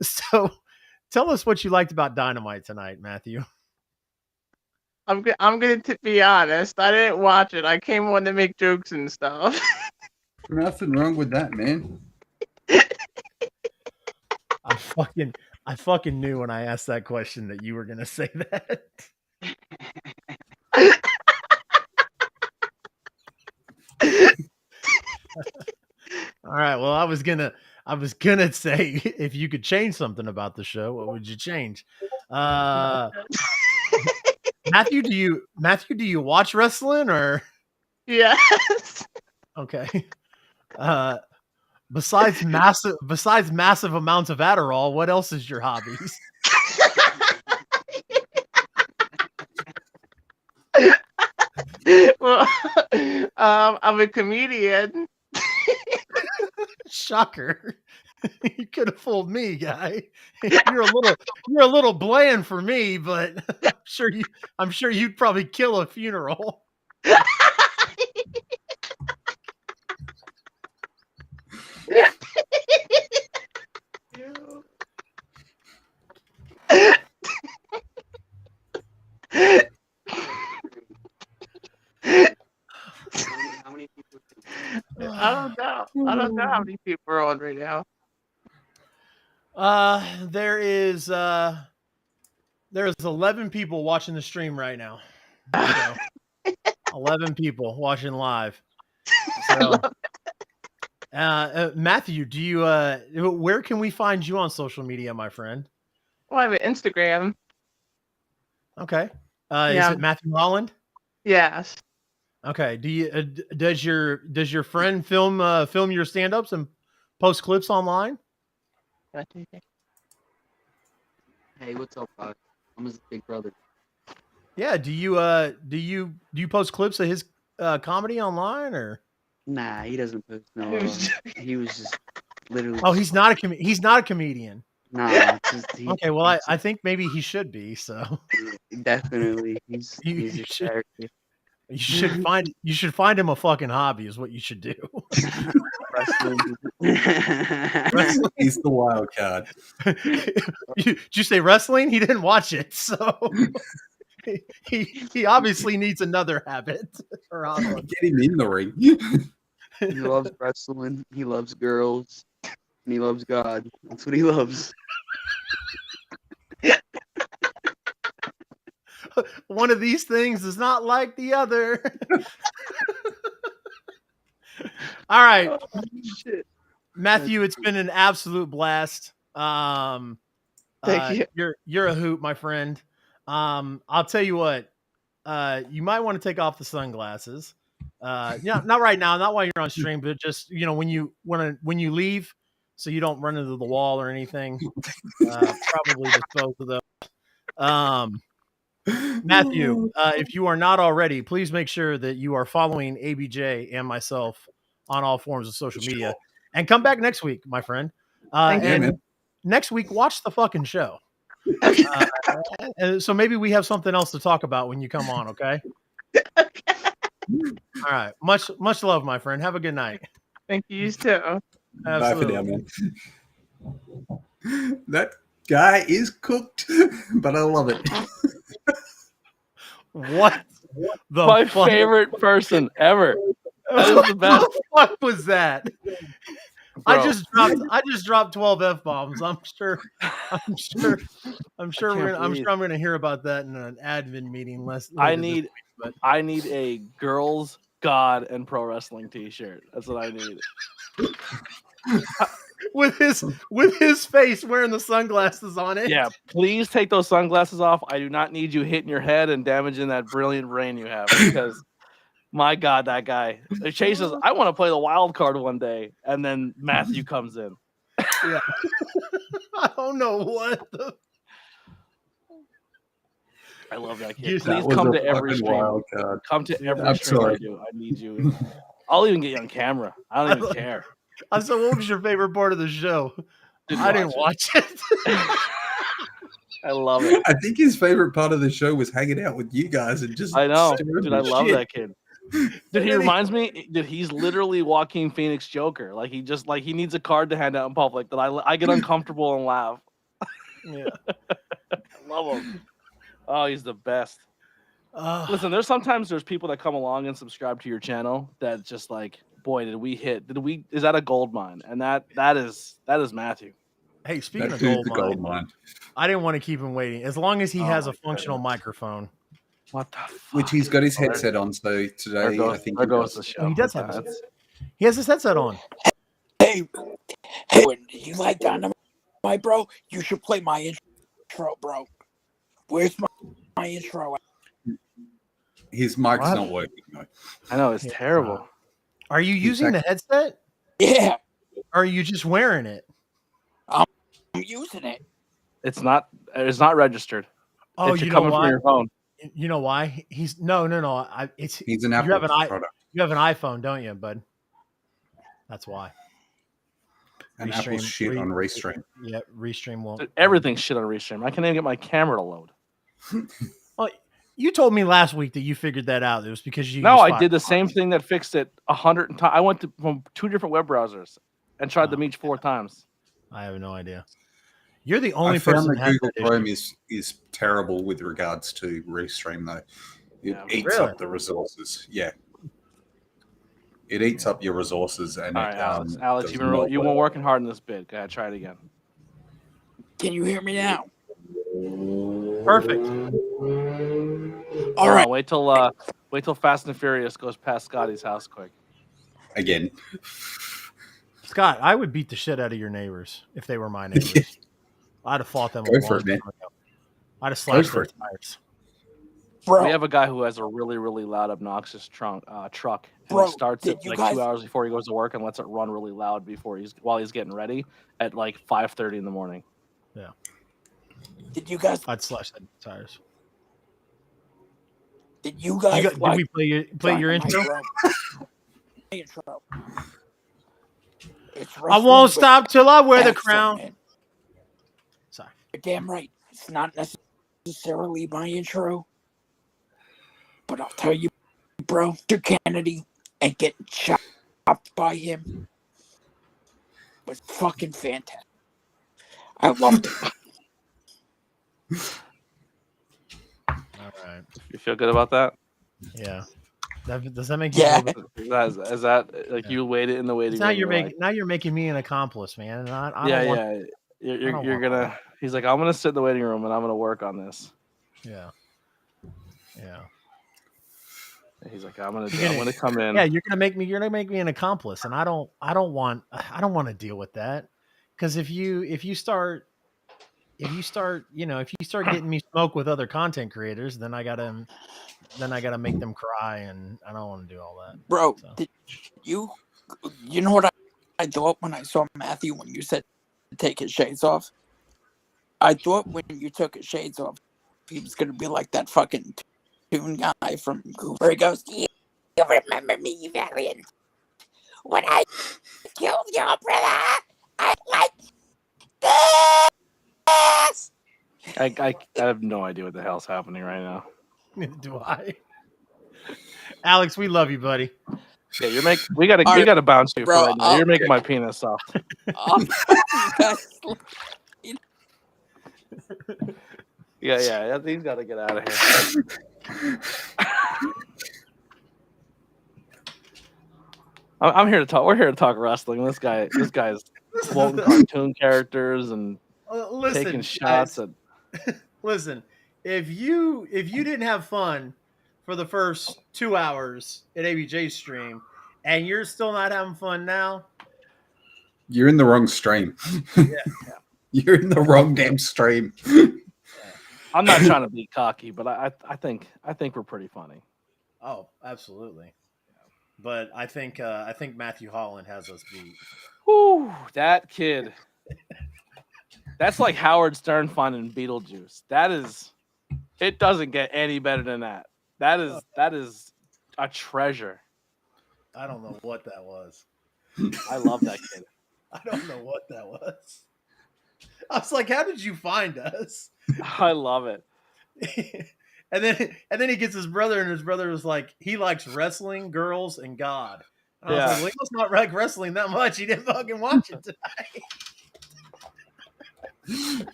So tell us what you liked about Dynamite tonight, Matthew. I'm going to be honest. I didn't watch it. I came on to make jokes and stuff. Nothing wrong with that, man. I fucking knew when I asked that question that you were going to say that. All right. Well, I was gonna say if you could change something about the show, what would you change? Matthew, do you watch wrestling or? Yes. Okay. Besides massive amounts of Adderall, what else is your hobbies? Well, I'm a comedian. Shocker. You could have fooled me, guy. You're a little bland for me, but I'm sure you'd probably kill a funeral. How many people? I don't know. I don't know how many people are on right now. There's 11 people watching the stream right now. So 11 people watching live. So Matthew, do you where can we find you on social media, my friend? Well, I have an Instagram. Okay. Yeah. Is it Matthew Holland? Yes. Okay. Do you does your friend film your stand-ups and post clips online? Hey, what's up, guys? I'm his big brother. Yeah. Do you post clips of his comedy online or? Nah, he doesn't post. No, he was just literally. Oh, he's not a comedian. Nah. Okay. Well, I think maybe he should be. So definitely, he's a character. You should find him a fucking hobby is what you should do. Wrestling. He's the wild card. Did you say wrestling? He didn't watch it, so he obviously needs another habit. Or hobby. Get him in the ring. He loves wrestling. He loves girls. And he loves God. That's what he loves. One of these things is not like the other. All right. Oh, shit. Matthew, it's been an absolute blast. Thank you. You're a hoot, my friend. I'll tell you what. You might want to take off the sunglasses. Yeah, not right now, not while you're on stream, but just when you leave, so you don't run into the wall or anything. Probably dispose of those. Matthew, if you are not already, please make sure that you are following ABJ and myself on all forms of social media, and come back next week, my friend. And next week, watch the fucking show. So maybe we have something else to talk about when you come on. Okay. All right. Much love, my friend. Have a good night. Thank you too. Absolutely. Bye for now, man. That guy is cooked, but I love it. What? My favorite person ever. That is the best. What was that? I just dropped 12 F-bombs. I'm sure I'm gonna hear about that in an admin meeting. I need a girls, God, and pro wrestling T-shirt. That's what I need. with his face wearing the sunglasses on it. Yeah, please take those sunglasses off. I do not need you hitting your head and damaging that brilliant brain you have, because my God, that guy. Chase says, I want to play the wild card one day, and then Matthew comes in. Yeah. I don't know what the... I love that kid. That Please come was to a every fucking stream. wild card. Come to every I'm stream sorry. I do. I need you. I'll even get you on camera. I don't even care. I said, what was your favorite part of the show? I didn't watch it. I love it. I think his favorite part of the show was hanging out with you guys and just. I know, stirring dude. the I love shit. that kid. Dude, he reminds me. Dude, he's literally Joaquin Phoenix Joker. Like he needs a card to hand out in public. That I get uncomfortable and laugh. Yeah, I love him. Oh, he's the best. Listen, there's people that come along and subscribe to your channel that just like, boy, is that a gold mine? And that is Matthew. Hey, speaking of Dude's gold mine, I didn't want to keep him waiting. As long as he has a functional microphone. What the fuck? Which he's got his headset on. So today, I think there goes the show. He does have he has his headset on. Hey, when you like Dynamite, bro, you should play my intro, bro. Where's my intro at? his mic's not working. Though. I know, it's terrible. Are you using the headset? Yeah. Or are you just wearing it? I'm using it. It's not registered. Oh, it you know coming why? from your phone. You know why? He's no. He's an Apple you have an product. You have an iPhone, don't you, bud? That's why. And Apple's shit on Restream. Yeah, Restream won't. Dude, everything's shit on Restream. I can't even get my camera to load. Well, you told me last week that you figured that out. It was because you. No, I did the same thing that fixed it 100 times. I went from 2 different web browsers and tried them each 4 times. I have no idea. You're the only I found person that that has Google that Chrome issue. is terrible with regards to Restream, though. It eats Really? up the resources. Yeah. It eats up your resources. And All right, Alex, you've been working hard in this bid. Go ahead, try it again. Can you hear me now? Perfect. All right. Wait till Fast and Furious goes past Scotty's house quick. Again. Scott, I would beat the shit out of your neighbors if they were my neighbors. I'd have fought them a Go for long it, man. time ago. I'd have slashed their it. tires. Bro, We have a guy who has a really, really loud, obnoxious truck. And Bro, he starts did it you like guys- 2 hours before he goes to work and lets it run really loud while he's getting ready at like 5:30 in the morning. Yeah. Did you guys? I'd slash the tires. Did you guys? Did we play your intro? Intro. It's I won't stop till I wear the accent, crown. man. Sorry. You're damn right. It's not necessarily my intro, but I'll tell you, bro, to Kennedy and getting chopped by him was fucking fantastic. I loved it. All right. You feel good about that? Yeah. Does that make you Yeah. feel good? Is that like you waited in the waiting Now room? you're making me an accomplice, man. And I Yeah, don't want, yeah. I don't You're want gonna. He's like, I'm gonna sit in the waiting room and I'm gonna work on this. Yeah. Yeah. And he's like, I'm gonna come in. Yeah, you're gonna make me an accomplice, and I don't want to deal with that. Because if you start getting me smoke with other content creators, then I gotta make them cry, and I don't want to do all that. Bro, So. did you know what I thought when I saw Matthew when you said to take his shades off? I thought when you took his shades off, he was going to be like that fucking Toon guy from where he goes, you remember me, Valiant? When I killed your brother, I like this! I have no idea what the hell's happening right now. Do I? Alex, we love you, buddy. Yeah, we gotta bounce you Bro, for right now. You're making my penis soft. Yeah. He's got to get out of here. I'm here to talk. We're here to talk wrestling. This guy's quoting cartoon characters and taking shots guys, at. Listen, if you didn't have fun for the first 2 hours at ABJ's stream, and you're still not having fun now, you're in the wrong stream. Yeah. You're in the wrong damn stream. I'm not trying to be cocky, but I think we're pretty funny. Oh, absolutely. But I think Matthew Holland has us beat. Whew, that kid. That's like Howard Stern finding Beetlejuice. It doesn't get any better than that. That is a treasure. I don't know what that was. I love that kid. I don't know what that was. I was like, how did you find us? I love it. And then he gets his brother, and his brother was like, he likes wrestling, girls, and God. And I was like, well, he must not like wrestling that much. He didn't fucking watch it tonight.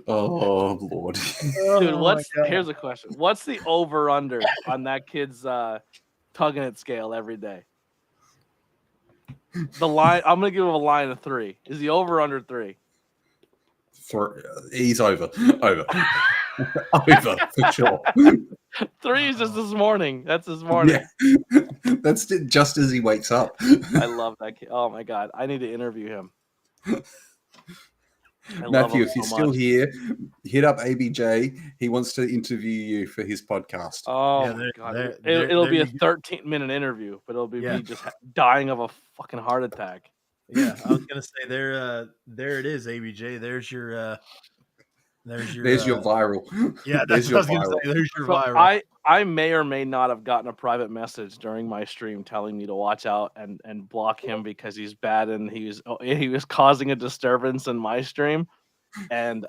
Oh Lord. Dude, here's a question. What's the over under on that kid's tugging it scale every day? The line, I'm gonna give him a line of 3. Is he over or under 3? He's over. Over for sure. 3 is just this morning. That's this morning. Yeah. That's just as he wakes up. I love that kid. Oh my god, I need to interview him. Matthew, if you're still here, hit up ABJ. He wants to interview you for his podcast. Oh Yeah, my god, there it'll be a you 13-minute interview, but it'll be Yeah. me just dying of a fucking heart attack. Yeah, I was gonna say there it is, ABJ. There's your viral. Yeah, There's that's your what I was viral. gonna say. There's your So viral. I may or may not have gotten a private message during my stream telling me to watch out and block him because he's bad and he was causing a disturbance in my stream. And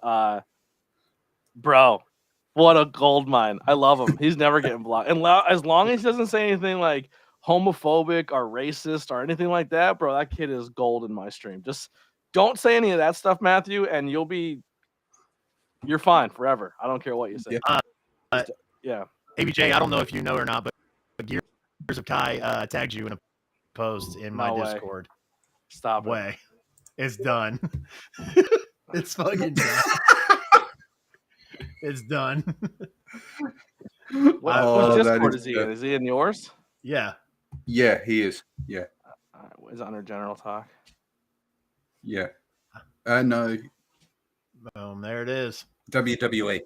bro, what a gold mine. I love him. He's never getting blocked. And as long as he doesn't say anything like homophobic or racist or anything like that, bro, that kid is gold in my stream. Just don't say any of that stuff, Matthew, and you're fine forever. I don't care what you say. Yeah. ABJ, I don't know if you know or not, but Gears of Kai tagged you in a post in my No way. Discord. Stop it. Way. It's done. It's fucking done. It's done. What Discord is he in? Is he in yours? Yeah. Yeah, he is. Yeah. Is it under general talk? Yeah. No. Boom. There it is. WWE.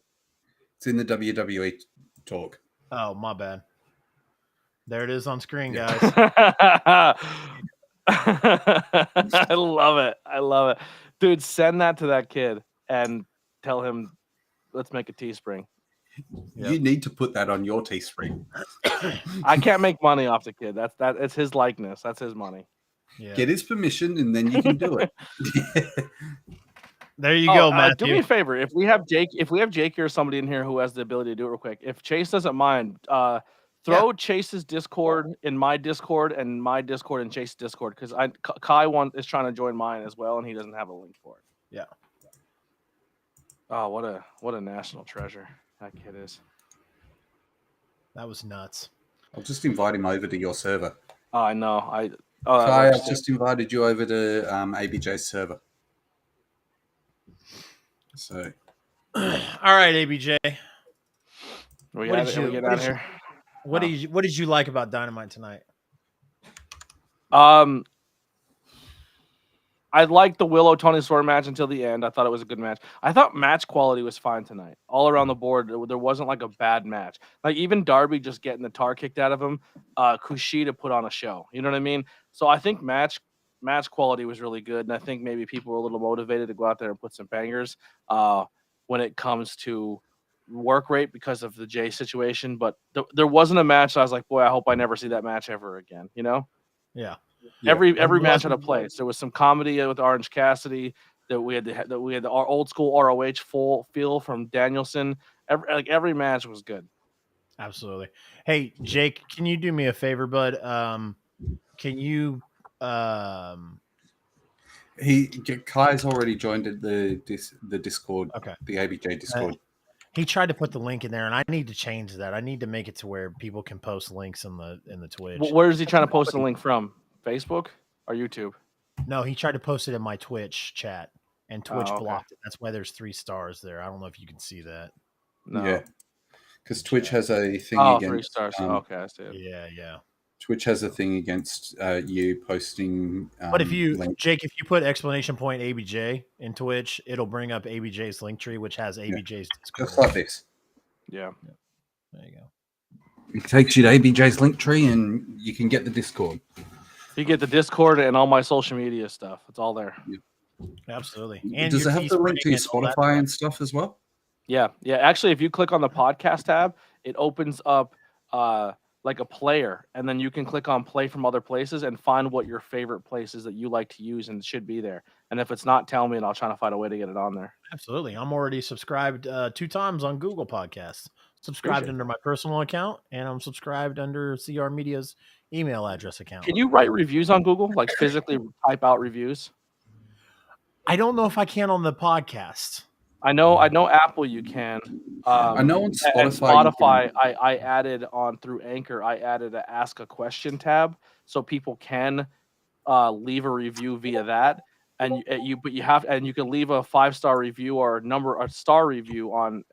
It's in the WWE talk. Oh, my bad. There it is on screen, guys. I love it. I love it. Dude, send that to that kid and tell him, let's make a Teespring. Yep. You need to put that on your Teespring. I can't make money off the kid. It's his likeness. That's his money. Yeah. Get his permission and then you can do it. There you go, Do Matthew. me a favor. If we have Jake or somebody in here who has the ability to do it real quick, if Chase doesn't mind, throw Chase's Discord in my Discord and my Discord in Chase's Discord, because Kai is trying to join mine as well, and he doesn't have a link for it. Yeah. Oh, what a national treasure that kid is. That was nuts. I'll just invite him over to your server. Oh, I know. Kai, I've just invited you over to ABJ's server. So, all right, ABJ. What did you like about Dynamite tonight? I liked the Willow Tony Storm match until the end. I thought it was a good match. I thought match quality was fine tonight. All around the board, there wasn't like a bad match. Like even Darby just getting the tar kicked out of him, Kushida put on a show. You know what I mean? So I think match quality was really good, and I think maybe people were a little motivated to go out there and put some bangers when it comes to work rate because of the Jay situation. But there wasn't a match I was like, boy, I hope I never see that match ever again. You know? Yeah. Every match had a place. There was some comedy with Orange Cassidy. That we had the old school ROH full feel from Danielson. Every match was good. Absolutely. Hey, Jake, can you do me a favor, bud? Can you Kai's already joined the Discord. Okay. The ABJ Discord. He tried to put the link in there, and I need to change that. I need to make it to where people can post links in the Twitch. Where is he trying to post the link from? Facebook or YouTube? No, he tried to post it in my Twitch chat, and Twitch okay. blocked it. That's why there's 3 stars there. I don't know if you can see that. No. Yeah, because Twitch has a thing against 3 stars. Okay, I see it. Yeah. Twitch has a thing against you posting. But if you, Jake, if you put exclamation point ABJ in Twitch, it'll bring up ABJ's link tree, which has ABJ's Discord. Just like this. Yeah. There you go. It takes you to ABJ's link tree, and you can get the Discord. You get the Discord and all my social media stuff. It's all there. Yeah. Absolutely. And does it have the link to your and all that Spotify and stuff as well? Yeah. Actually, if you click on the podcast tab, it opens up like a player, and then you can click on play from other places and find what your favorite places that you like to use, and it should be there. And if it's not, tell me, and I'll try to find a way to get it on there. Absolutely. I'm already subscribed 2 times on Google Podcasts. Subscribed under my personal account, and I'm subscribed under CR Media's email address account. Can you write reviews on Google? Like physically type out reviews? I don't know if I can on the podcast. I know Apple you can. I know on Spotify I added on through Anchor, I added a ask a question tab so people can leave a review via that. And you can leave a 5-star review or a star review on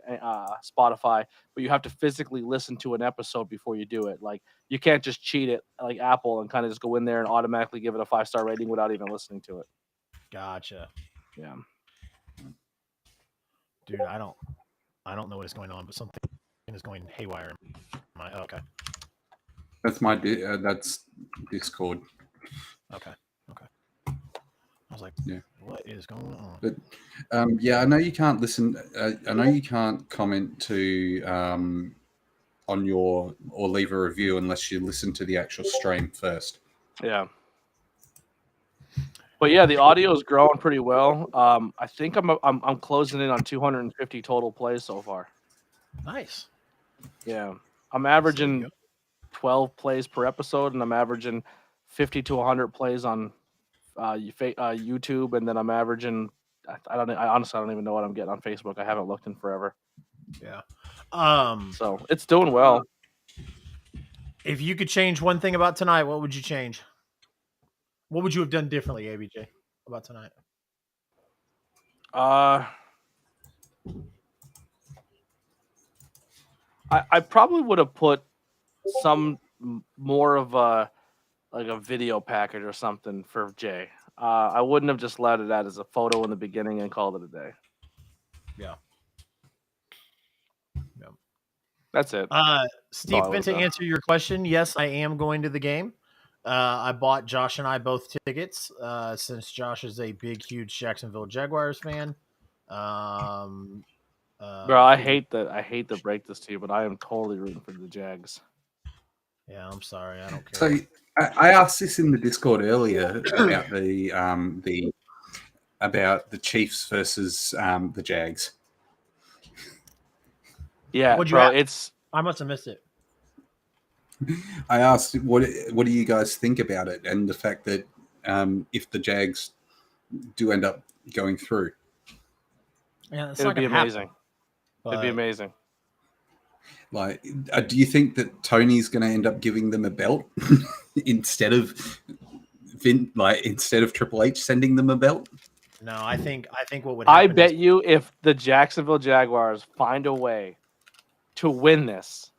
Spotify, but you have to physically listen to an episode before you do it. Like you can't just cheat it like Apple and kind of just go in there and automatically give it a 5-star rating without even listening to it. Gotcha. Yeah. Dude, I don't know what is going on, but something is going haywire. Okay. That's that's Discord. Okay. I was was like, Yeah. what is going on? But yeah, I know you can't listen. I know you can't comment to on your or leave a review unless you listen to the actual stream first. Yeah. But yeah, the audio is growing pretty well. I think I'm closing in on 250 total plays so far. Nice. Yeah, I'm There you averaging go. 12 plays per episode, and I'm averaging 50 to 100 plays on YouTube, and then I'm averaging. I honestly don't even know what I'm getting on Facebook. I haven't looked in forever. Yeah. So it's doing well. If you could change one thing about tonight, what would you change? What would you have done differently, ABJ, about tonight? I probably would have put some more of a video package or something for Jay. I wouldn't have just let it out as a photo in the beginning and called it a day. Yeah. That's it. Stephen, to answer your question, yes, I am going to the game. I bought Josh and I both tickets since Josh is a big, huge Jacksonville Jaguars fan. Bro, I hate to break this to you, but I am totally rooting for the Jags. Yeah, I'm sorry, I don't care. So I asked this in the Discord earlier about the Chiefs versus the Jags. Yeah, bro, I must have missed it. I asked, what do you guys think about it, and the fact that if the Jags do end up going through, yeah, it'd be amazing. It'd be amazing. Like, do you think that Tony's going to end up giving them a belt instead of Triple H sending them a belt? No, I think what would happen I bet you if the Jacksonville Jaguars find a way to win this,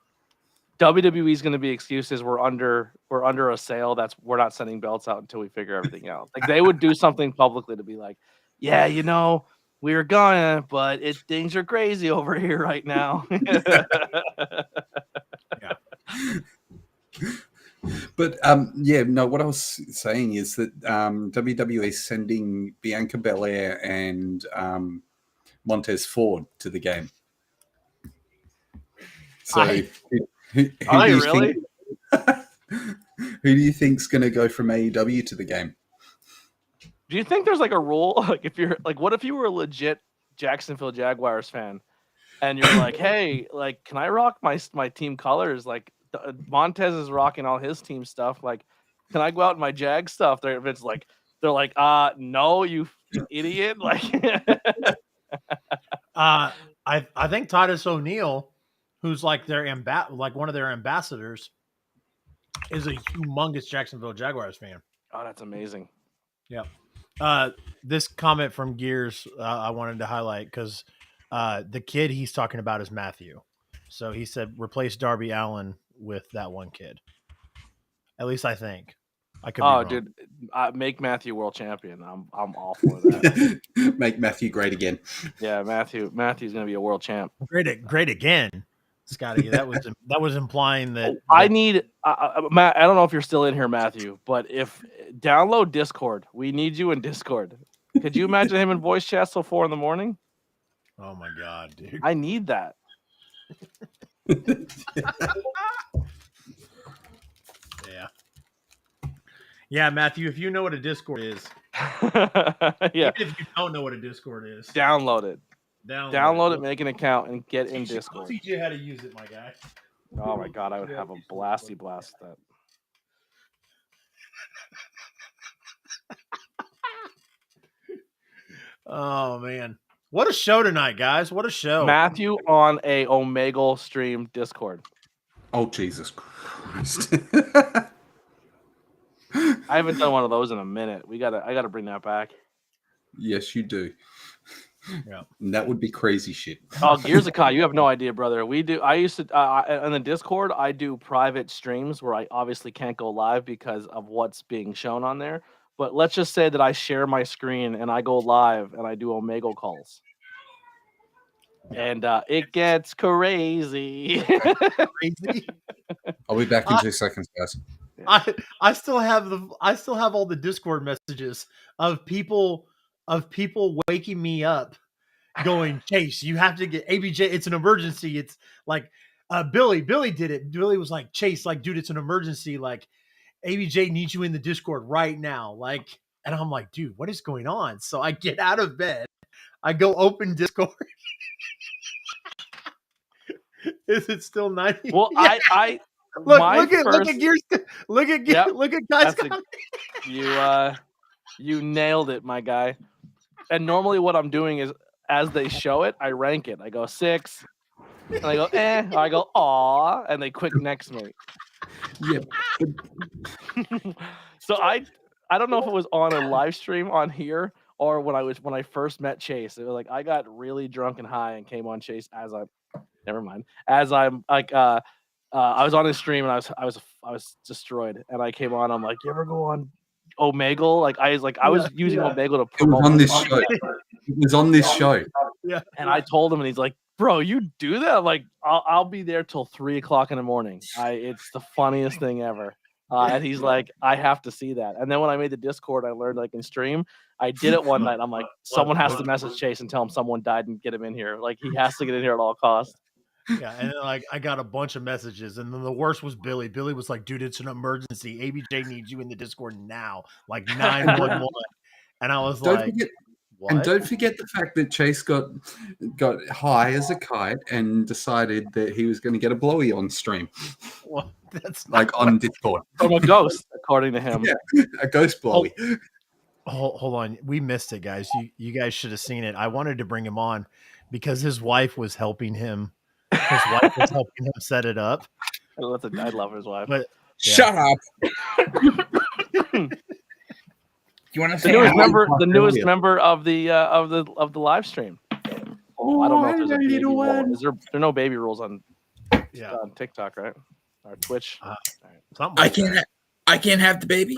WWE is going to be excuses. We're under a sale. We're not sending belts out until we figure everything out. Like, they would do something publicly to be like, yeah, we were gonna, but things are crazy over here right now. Yeah. But what I was saying is that WWE is sending Bianca Belair and Montez Ford to the game. So who do you think's going to go from AEW to the game? Do you think there's like a rule? Like, if you're like, what if you were a legit Jacksonville Jaguars fan and you're like, hey, like, can I rock my team colors? Like, Montez is rocking all his team stuff. Like, can I go out in my Jag stuff? They're like, no, you idiot. Like, I think Titus O'Neil, who's like one of their ambassadors, is a humongous Jacksonville Jaguars fan. Oh, that's amazing. Yeah. This comment from Gears I wanted to highlight because the kid he's talking about is Matthew. So he said replace Darby Allin with that one kid. At least I think. I could be wrong. Dude, make Matthew world champion. I'm all for that. Make Matthew great again. Yeah, Matthew's gonna be a world champ. Great again, Scotty. That was implying that I need Matt. I don't know if you're still in here, Matthew, but if download Discord, we need you in Discord. Could you imagine him in voice chat till 4 a.m? Oh my god, dude! I need that. Yeah, Matthew. If you know what a Discord is, yeah. Even if you don't know what a Discord is, download it. Download it, make an account, and get in Discord. I'll teach you how to use it, my guy. Oh my god, I would have a blasty blast with that. Oh man, what a show tonight, guys! What a show. Matthew on a Omegle stream Discord. Oh Jesus Christ! I haven't done one of those in a minute. I gotta bring that back. Yes, you do. Yeah, and that would be crazy shit. Oh, Gears of Kai, you have no idea, brother. We do. I used to on the Discord. I do private streams where I obviously can't go live because of what's being shown on there. But let's just say that I share my screen and I go live and I do Omegle calls. And it gets crazy. I'll be back in 2 seconds, guys. I still have all the Discord messages of people waking me up going, Chase, you have to get ABJ. It's an emergency. It's like Billy did it. Billy was like, Chase, like, dude, it's an emergency. Like, ABJ needs you in the Discord right now. Like, and I'm like, dude, what is going on? So I get out of bed. I go open Discord. Is it still 90? Well, Yeah. I look at Gears. Look at guys. You nailed it, my guy. And normally what I'm doing is, as they show it, I rank it. I go 6, and I go I go aw, and they quick next me. Yeah. So I don't know if it was on a live stream on here or when I first met Chase. It was like I got really drunk and high and came on Chase as I'm like I was on his stream and I was destroyed, and I came on. I'm like, you ever go on Omegle? Like I was using Omegle to promote. It was on this show. It was on this show. Yeah. And I told him, and he's like, bro, you do that? I'm like, I'll be there till 3:00 in the morning. It's the funniest thing ever. And he's like, I have to see that. And then when I made the Discord, I learned I can stream. I did it one night. I'm like, someone has to message Chase and tell him someone died and get him in here. Like, he has to get in here at all costs. Yeah, and then, like, I got a bunch of messages, and then the worst was Billy. Billy was like, dude, it's an emergency. ABJ needs you in the Discord now, like 911. And I was what? And don't forget the fact that Chase got high as a kite and decided that he was going to get a blowy on stream. Well, that's like on Discord. From a ghost, according to him. Yeah, a ghost blowy. Hold on. We missed it, guys. You guys should have seen it. I wanted to bring him on because his wife was helping him. His wife was helping him set it up. I love his wife. But yeah. Shut up. You want to say the newest member of the live stream? Oh, I don't know if there's a baby rule. There are no baby rules on TikTok, right? Or Twitch. I can't have the baby.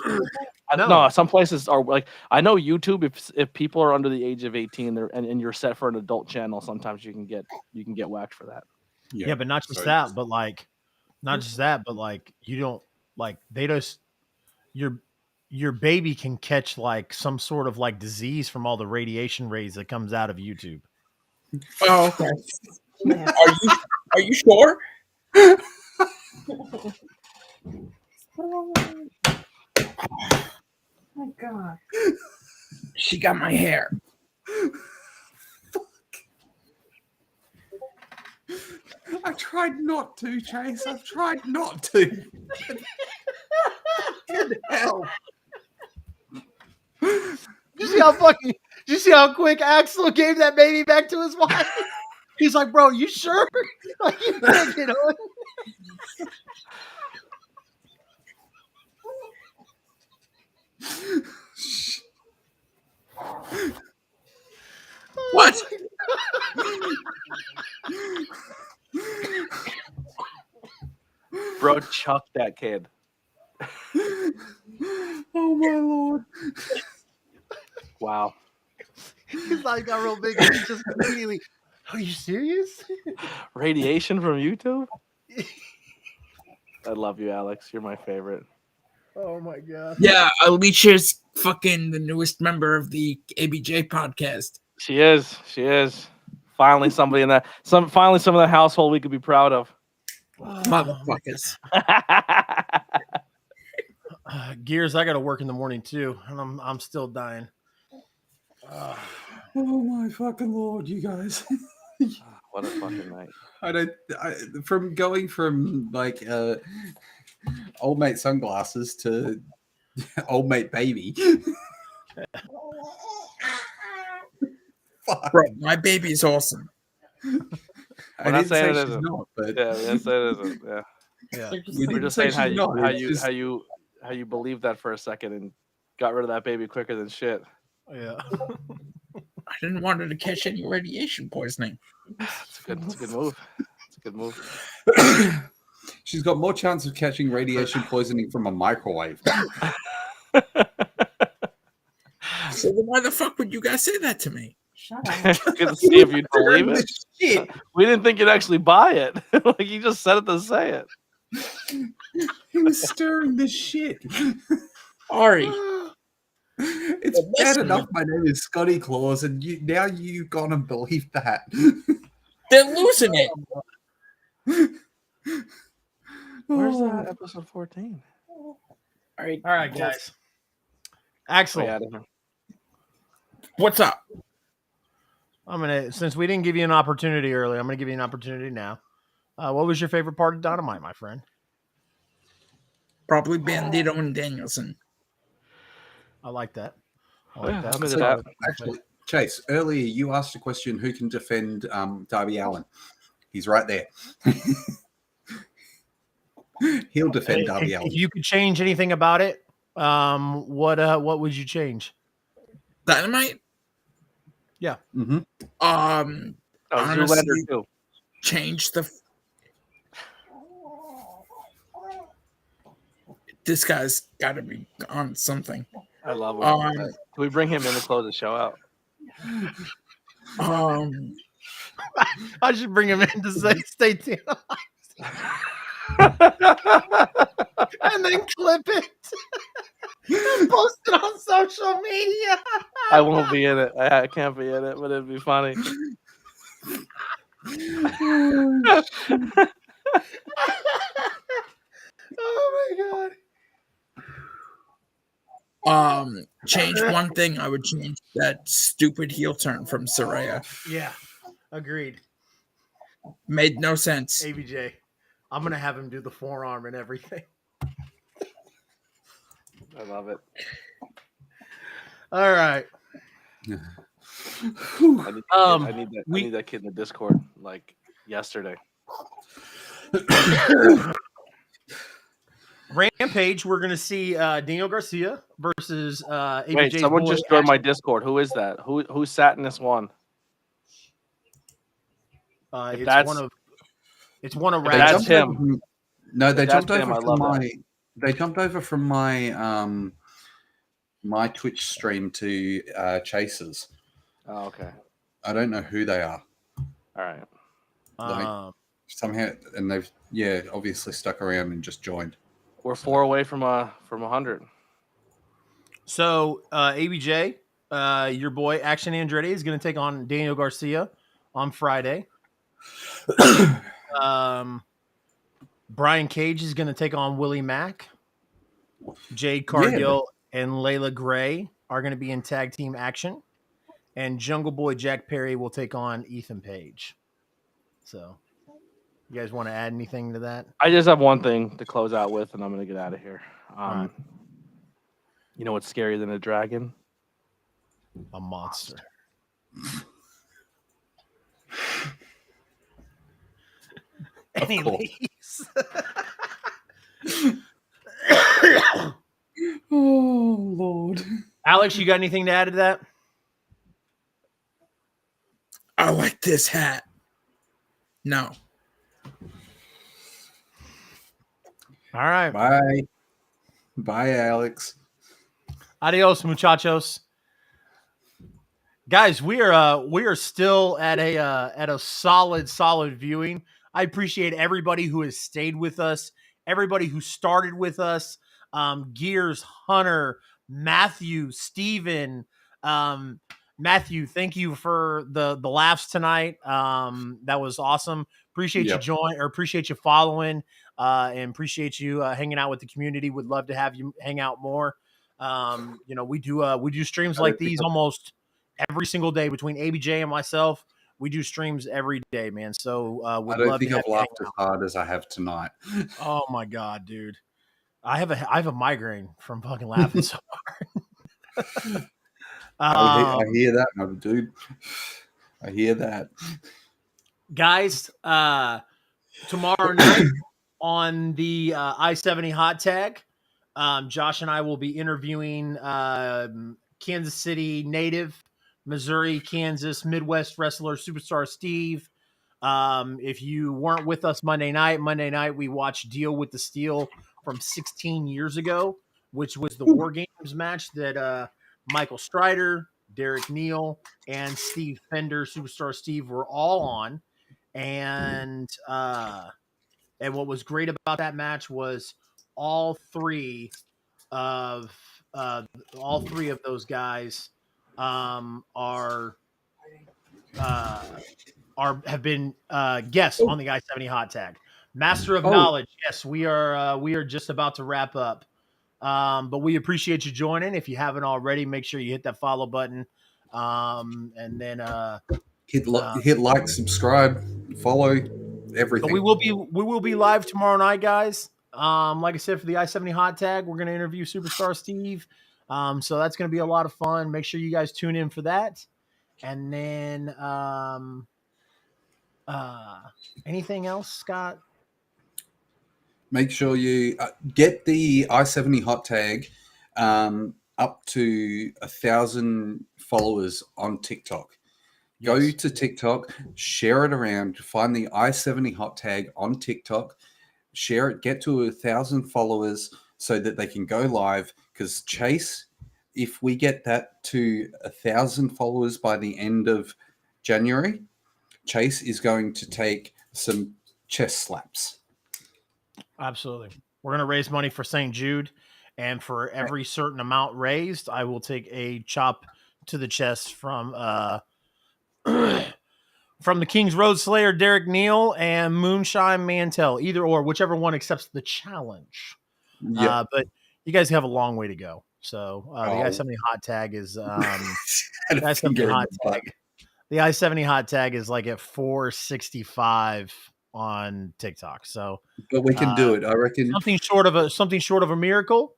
No, some places are like, I know YouTube. If people are under the age of 18, and you're set for an adult channel, sometimes you can get whacked for that. Yeah, but not just that, but like, you don't like they just your baby can catch like some sort of like disease from all the radiation rays that comes out of YouTube. Oh, okay. Are you sure? Oh my God. She got my hair. I tried not to, Chase. I've tried not to. Good hell. Did you see how quick Axel gave that baby back to his wife? He's like, bro, you sure? Like, you can't get on. What? Bro, chuck that kid. Oh my Lord. Wow. He's like got real big. He's just immediately, are you serious? Radiation from YouTube? I love you, Alex. You're my favorite. Oh my God. Yeah, Alicia's fucking the newest member of the ABJ podcast. She is. Finally somebody in that finally some of the household we could be proud of. Motherfuckers. Gears, I gotta work in the morning too, and I'm still dying. Oh my fucking Lord, you guys. What a fucking night. From going from like old mate sunglasses to old mate baby. Bro, my baby is awesome. I'm not saying it isn't. Not, but... Yeah, it isn't. Yeah. Yeah. We're just saying how you believed that for a second and got rid of that baby quicker than shit. Yeah. I didn't want her to catch any radiation poisoning. It's a good move. It's a good move. She's got more chance of catching radiation poisoning from a microwave. So then why the fuck would you guys say that to me? Shut up. Good to see if you'd believe it. Shit. We didn't think you'd actually buy it. Like, you just said it to say it. He was stirring the shit. Ari, It's bad enough my name is Scotty Claus, and now you've gone and believed that. they're losing it. Where's Oh. that episode 14? All right, All right, guys. Axel, what's up? since we didn't give you an opportunity earlier, I'm gonna give you an opportunity now. What was your favorite part of Dynamite, my friend? Probably Bandito and Danielson. I like that. I'm into So, that. actually, Chase, earlier you asked a question: who can defend Darby Allin? He's right there. He'll defend Darby Allin. If you could change anything about it, what would you change? Dynamite? Yeah. Mm-hmm. Zoolander Honestly, too. change the. This guy's got to be on something. I love him. Um, Can we bring him in to close the show out? I should bring him in to say stay tuned. And then clip it and post it on social media. I won't be in it. I can't be in it, but it'd be funny. Oh my god. Change one thing. I would change that stupid heel turn from Saraya. Yeah, agreed. Made no sense. ABJ, I'm gonna have him do the forearm and everything. I love it. All right. I need that kid in the Discord like yesterday. Rampage, we're gonna see Daniel Garcia versus ABJ. Wait, someone just joined my Discord. Who is that? Who sat in this one? It's one of That's him. No, they jumped him, over I from love my. that. They jumped over from my my Twitch stream to Chase's. Oh, okay. I don't know who they are. All right. Somehow, and they've obviously stuck around and just joined. We're 4 away from 100. So ABJ, your boy Action Andretti is going to take on Daniel Garcia on Friday. Brian Cage is going to take on Willie Mack. Jade Cargill and Layla Gray are going to be in tag team action. And Jungle Boy Jack Perry will take on Ethan Page. So, you guys want to add anything to that? I just have one thing to close out with, and I'm going to get out of here. Right. You know what's scarier than a dragon? A monster. Any leaves? Oh Lord, Alex, you got anything to add to that? I like this hat. No. All right. Bye, Alex. Adios, muchachos. Guys, we are still at a solid viewing. I appreciate everybody who has stayed with us, everybody who started with us. Gears, Hunter, Matthew, Steven, Matthew, thank you for the laughs tonight. That was awesome. Appreciate you following, and appreciate you hanging out with the community. Would love to have you hang out more. We do streams like these almost every single day between ABJ and myself. We do streams every day, man. So I don't think I've laughed as hard as I have tonight. Oh my god, dude! I have a migraine from fucking laughing so hard. I hear that, my dude. I hear that. Guys, tomorrow night on the I-70 hot tag, Josh and I will be interviewing Kansas City native, Missouri, Kansas, Midwest wrestler Superstar Steve. If you weren't with us Monday night we watched Deal with the Steel from 16 years ago, which was the War Games match that Michael Strider, Derek Neal, and Steve Fender, Superstar Steve, were all on. And And what was great about that match was all three of those guys are have been guests on the I-70 Hot Tag. Master of Knowledge. Yes, we are just about to wrap up. But we appreciate you joining. If you haven't already, make sure you hit that follow button. And then hit like, subscribe, follow, everything. So we will be live tomorrow night, guys. Like I said, for the I-70 Hot Tag, we're going to interview Superstar Steve. So that's going to be a lot of fun. Make sure you guys tune in for that. And then anything else, Scott? Make sure you get the I-70 Hot Tag up to 1,000 followers on TikTok. Go to TikTok, share it around, find the I-70 Hot Tag on TikTok, share it, get to 1,000 followers so that they can go live. Because Chase, if we get that to 1,000 followers by the end of January, Chase is going to take some chest slaps. Absolutely. We're going to raise money for St. Jude. And for every certain amount raised, I will take a chop to the chest from the King's Road Slayer, Derek Neal, and Moonshine Mantel. Either or, whichever one accepts the challenge. Yeah. But you guys have a long way to go. So the I-70 Hot Tag is the I-70 Hot Tag. The I-70 Hot Tag is like at 465 on TikTok. So, but we can do it. I reckon something short of a miracle.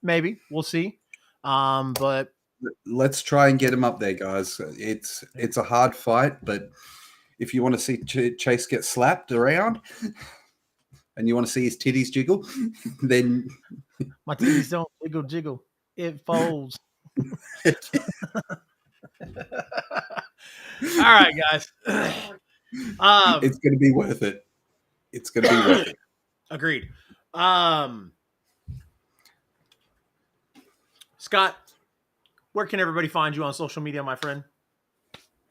Maybe we'll see. But let's try and get him up there, guys. It's a hard fight, but if you want to see Chase get slapped around and you want to see his titties jiggle, then my titties don't jiggle. It folds. All right, guys. It's going to be worth it. It's going to be worth it. Agreed. Scott, where can everybody find you on social media, my friend?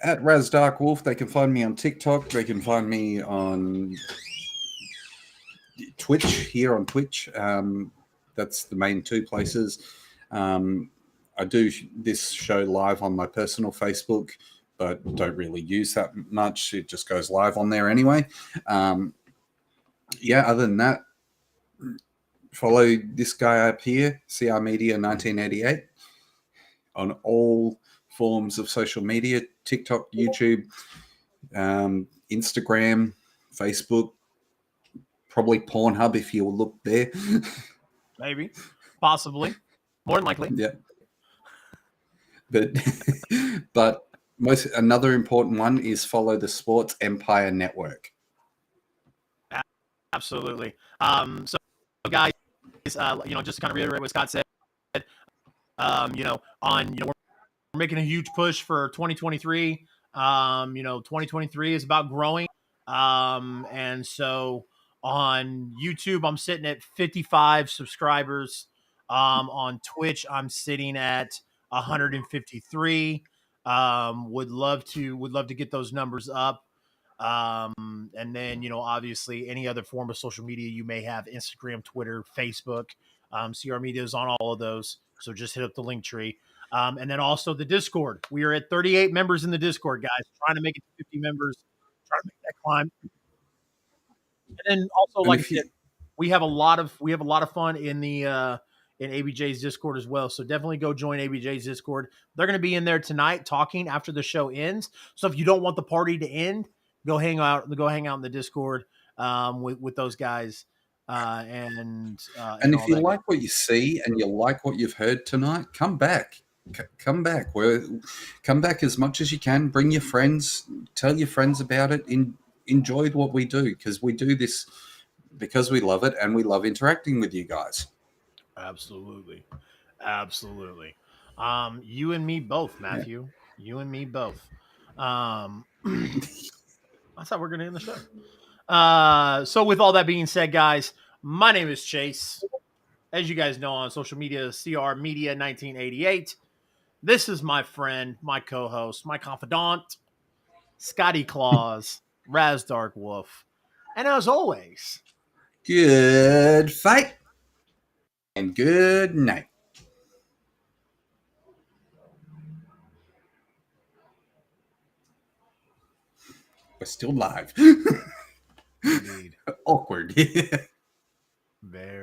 At Raz Dark Wolf. They can find me on TikTok. They can find me on Twitch, here on Twitch. That's the main two places. I do this show live on my personal Facebook, but don't really use that much. It just goes live on there anyway. Other than that, follow this guy up here, CR Media 1988, on all forms of social media, TikTok, YouTube, Instagram, Facebook, probably Pornhub if you look there. Maybe, possibly, more than likely. Yeah. But another important one is follow the Sports Empire Network. Absolutely. So guys, just to kind of reiterate what Scott said, we're making a huge push for 2023. 2023 is about growing. And so on YouTube, I'm sitting at 55 subscribers. On Twitch, I'm sitting at 153. Would love to get those numbers up. And then, obviously any other form of social media you may have, Instagram, Twitter, Facebook, CR Media is on all of those. So just hit up the link tree. And then also the Discord. We are at 38 members in the Discord, guys, trying to make it to 50 members, trying to make that climb. And then also, like I said, we have a lot of fun in the in ABJ's Discord as well. So definitely go join ABJ's Discord. They're going to be in there tonight talking after the show ends. So if you don't want the party to end, go hang out in the Discord with those guys. And if you like what you see and you like what you've heard tonight, come back. Come back. Come back as much as you can. Bring your friends. Tell your friends about it. Enjoy what we do, because we do this because we love it and we love interacting with you guys. Absolutely. You and me both, Matthew. Yeah. You and me both. That's how we're going to end the show. So with all that being said, guys, my name is Chase. As you guys know on social media, CR Media 1988. This is my friend, my co-host, my confidant, Scotty Claus, Raz Dark Wolf. And as always, Good fight. And good night. We're still live. Indeed. Awkward. Very.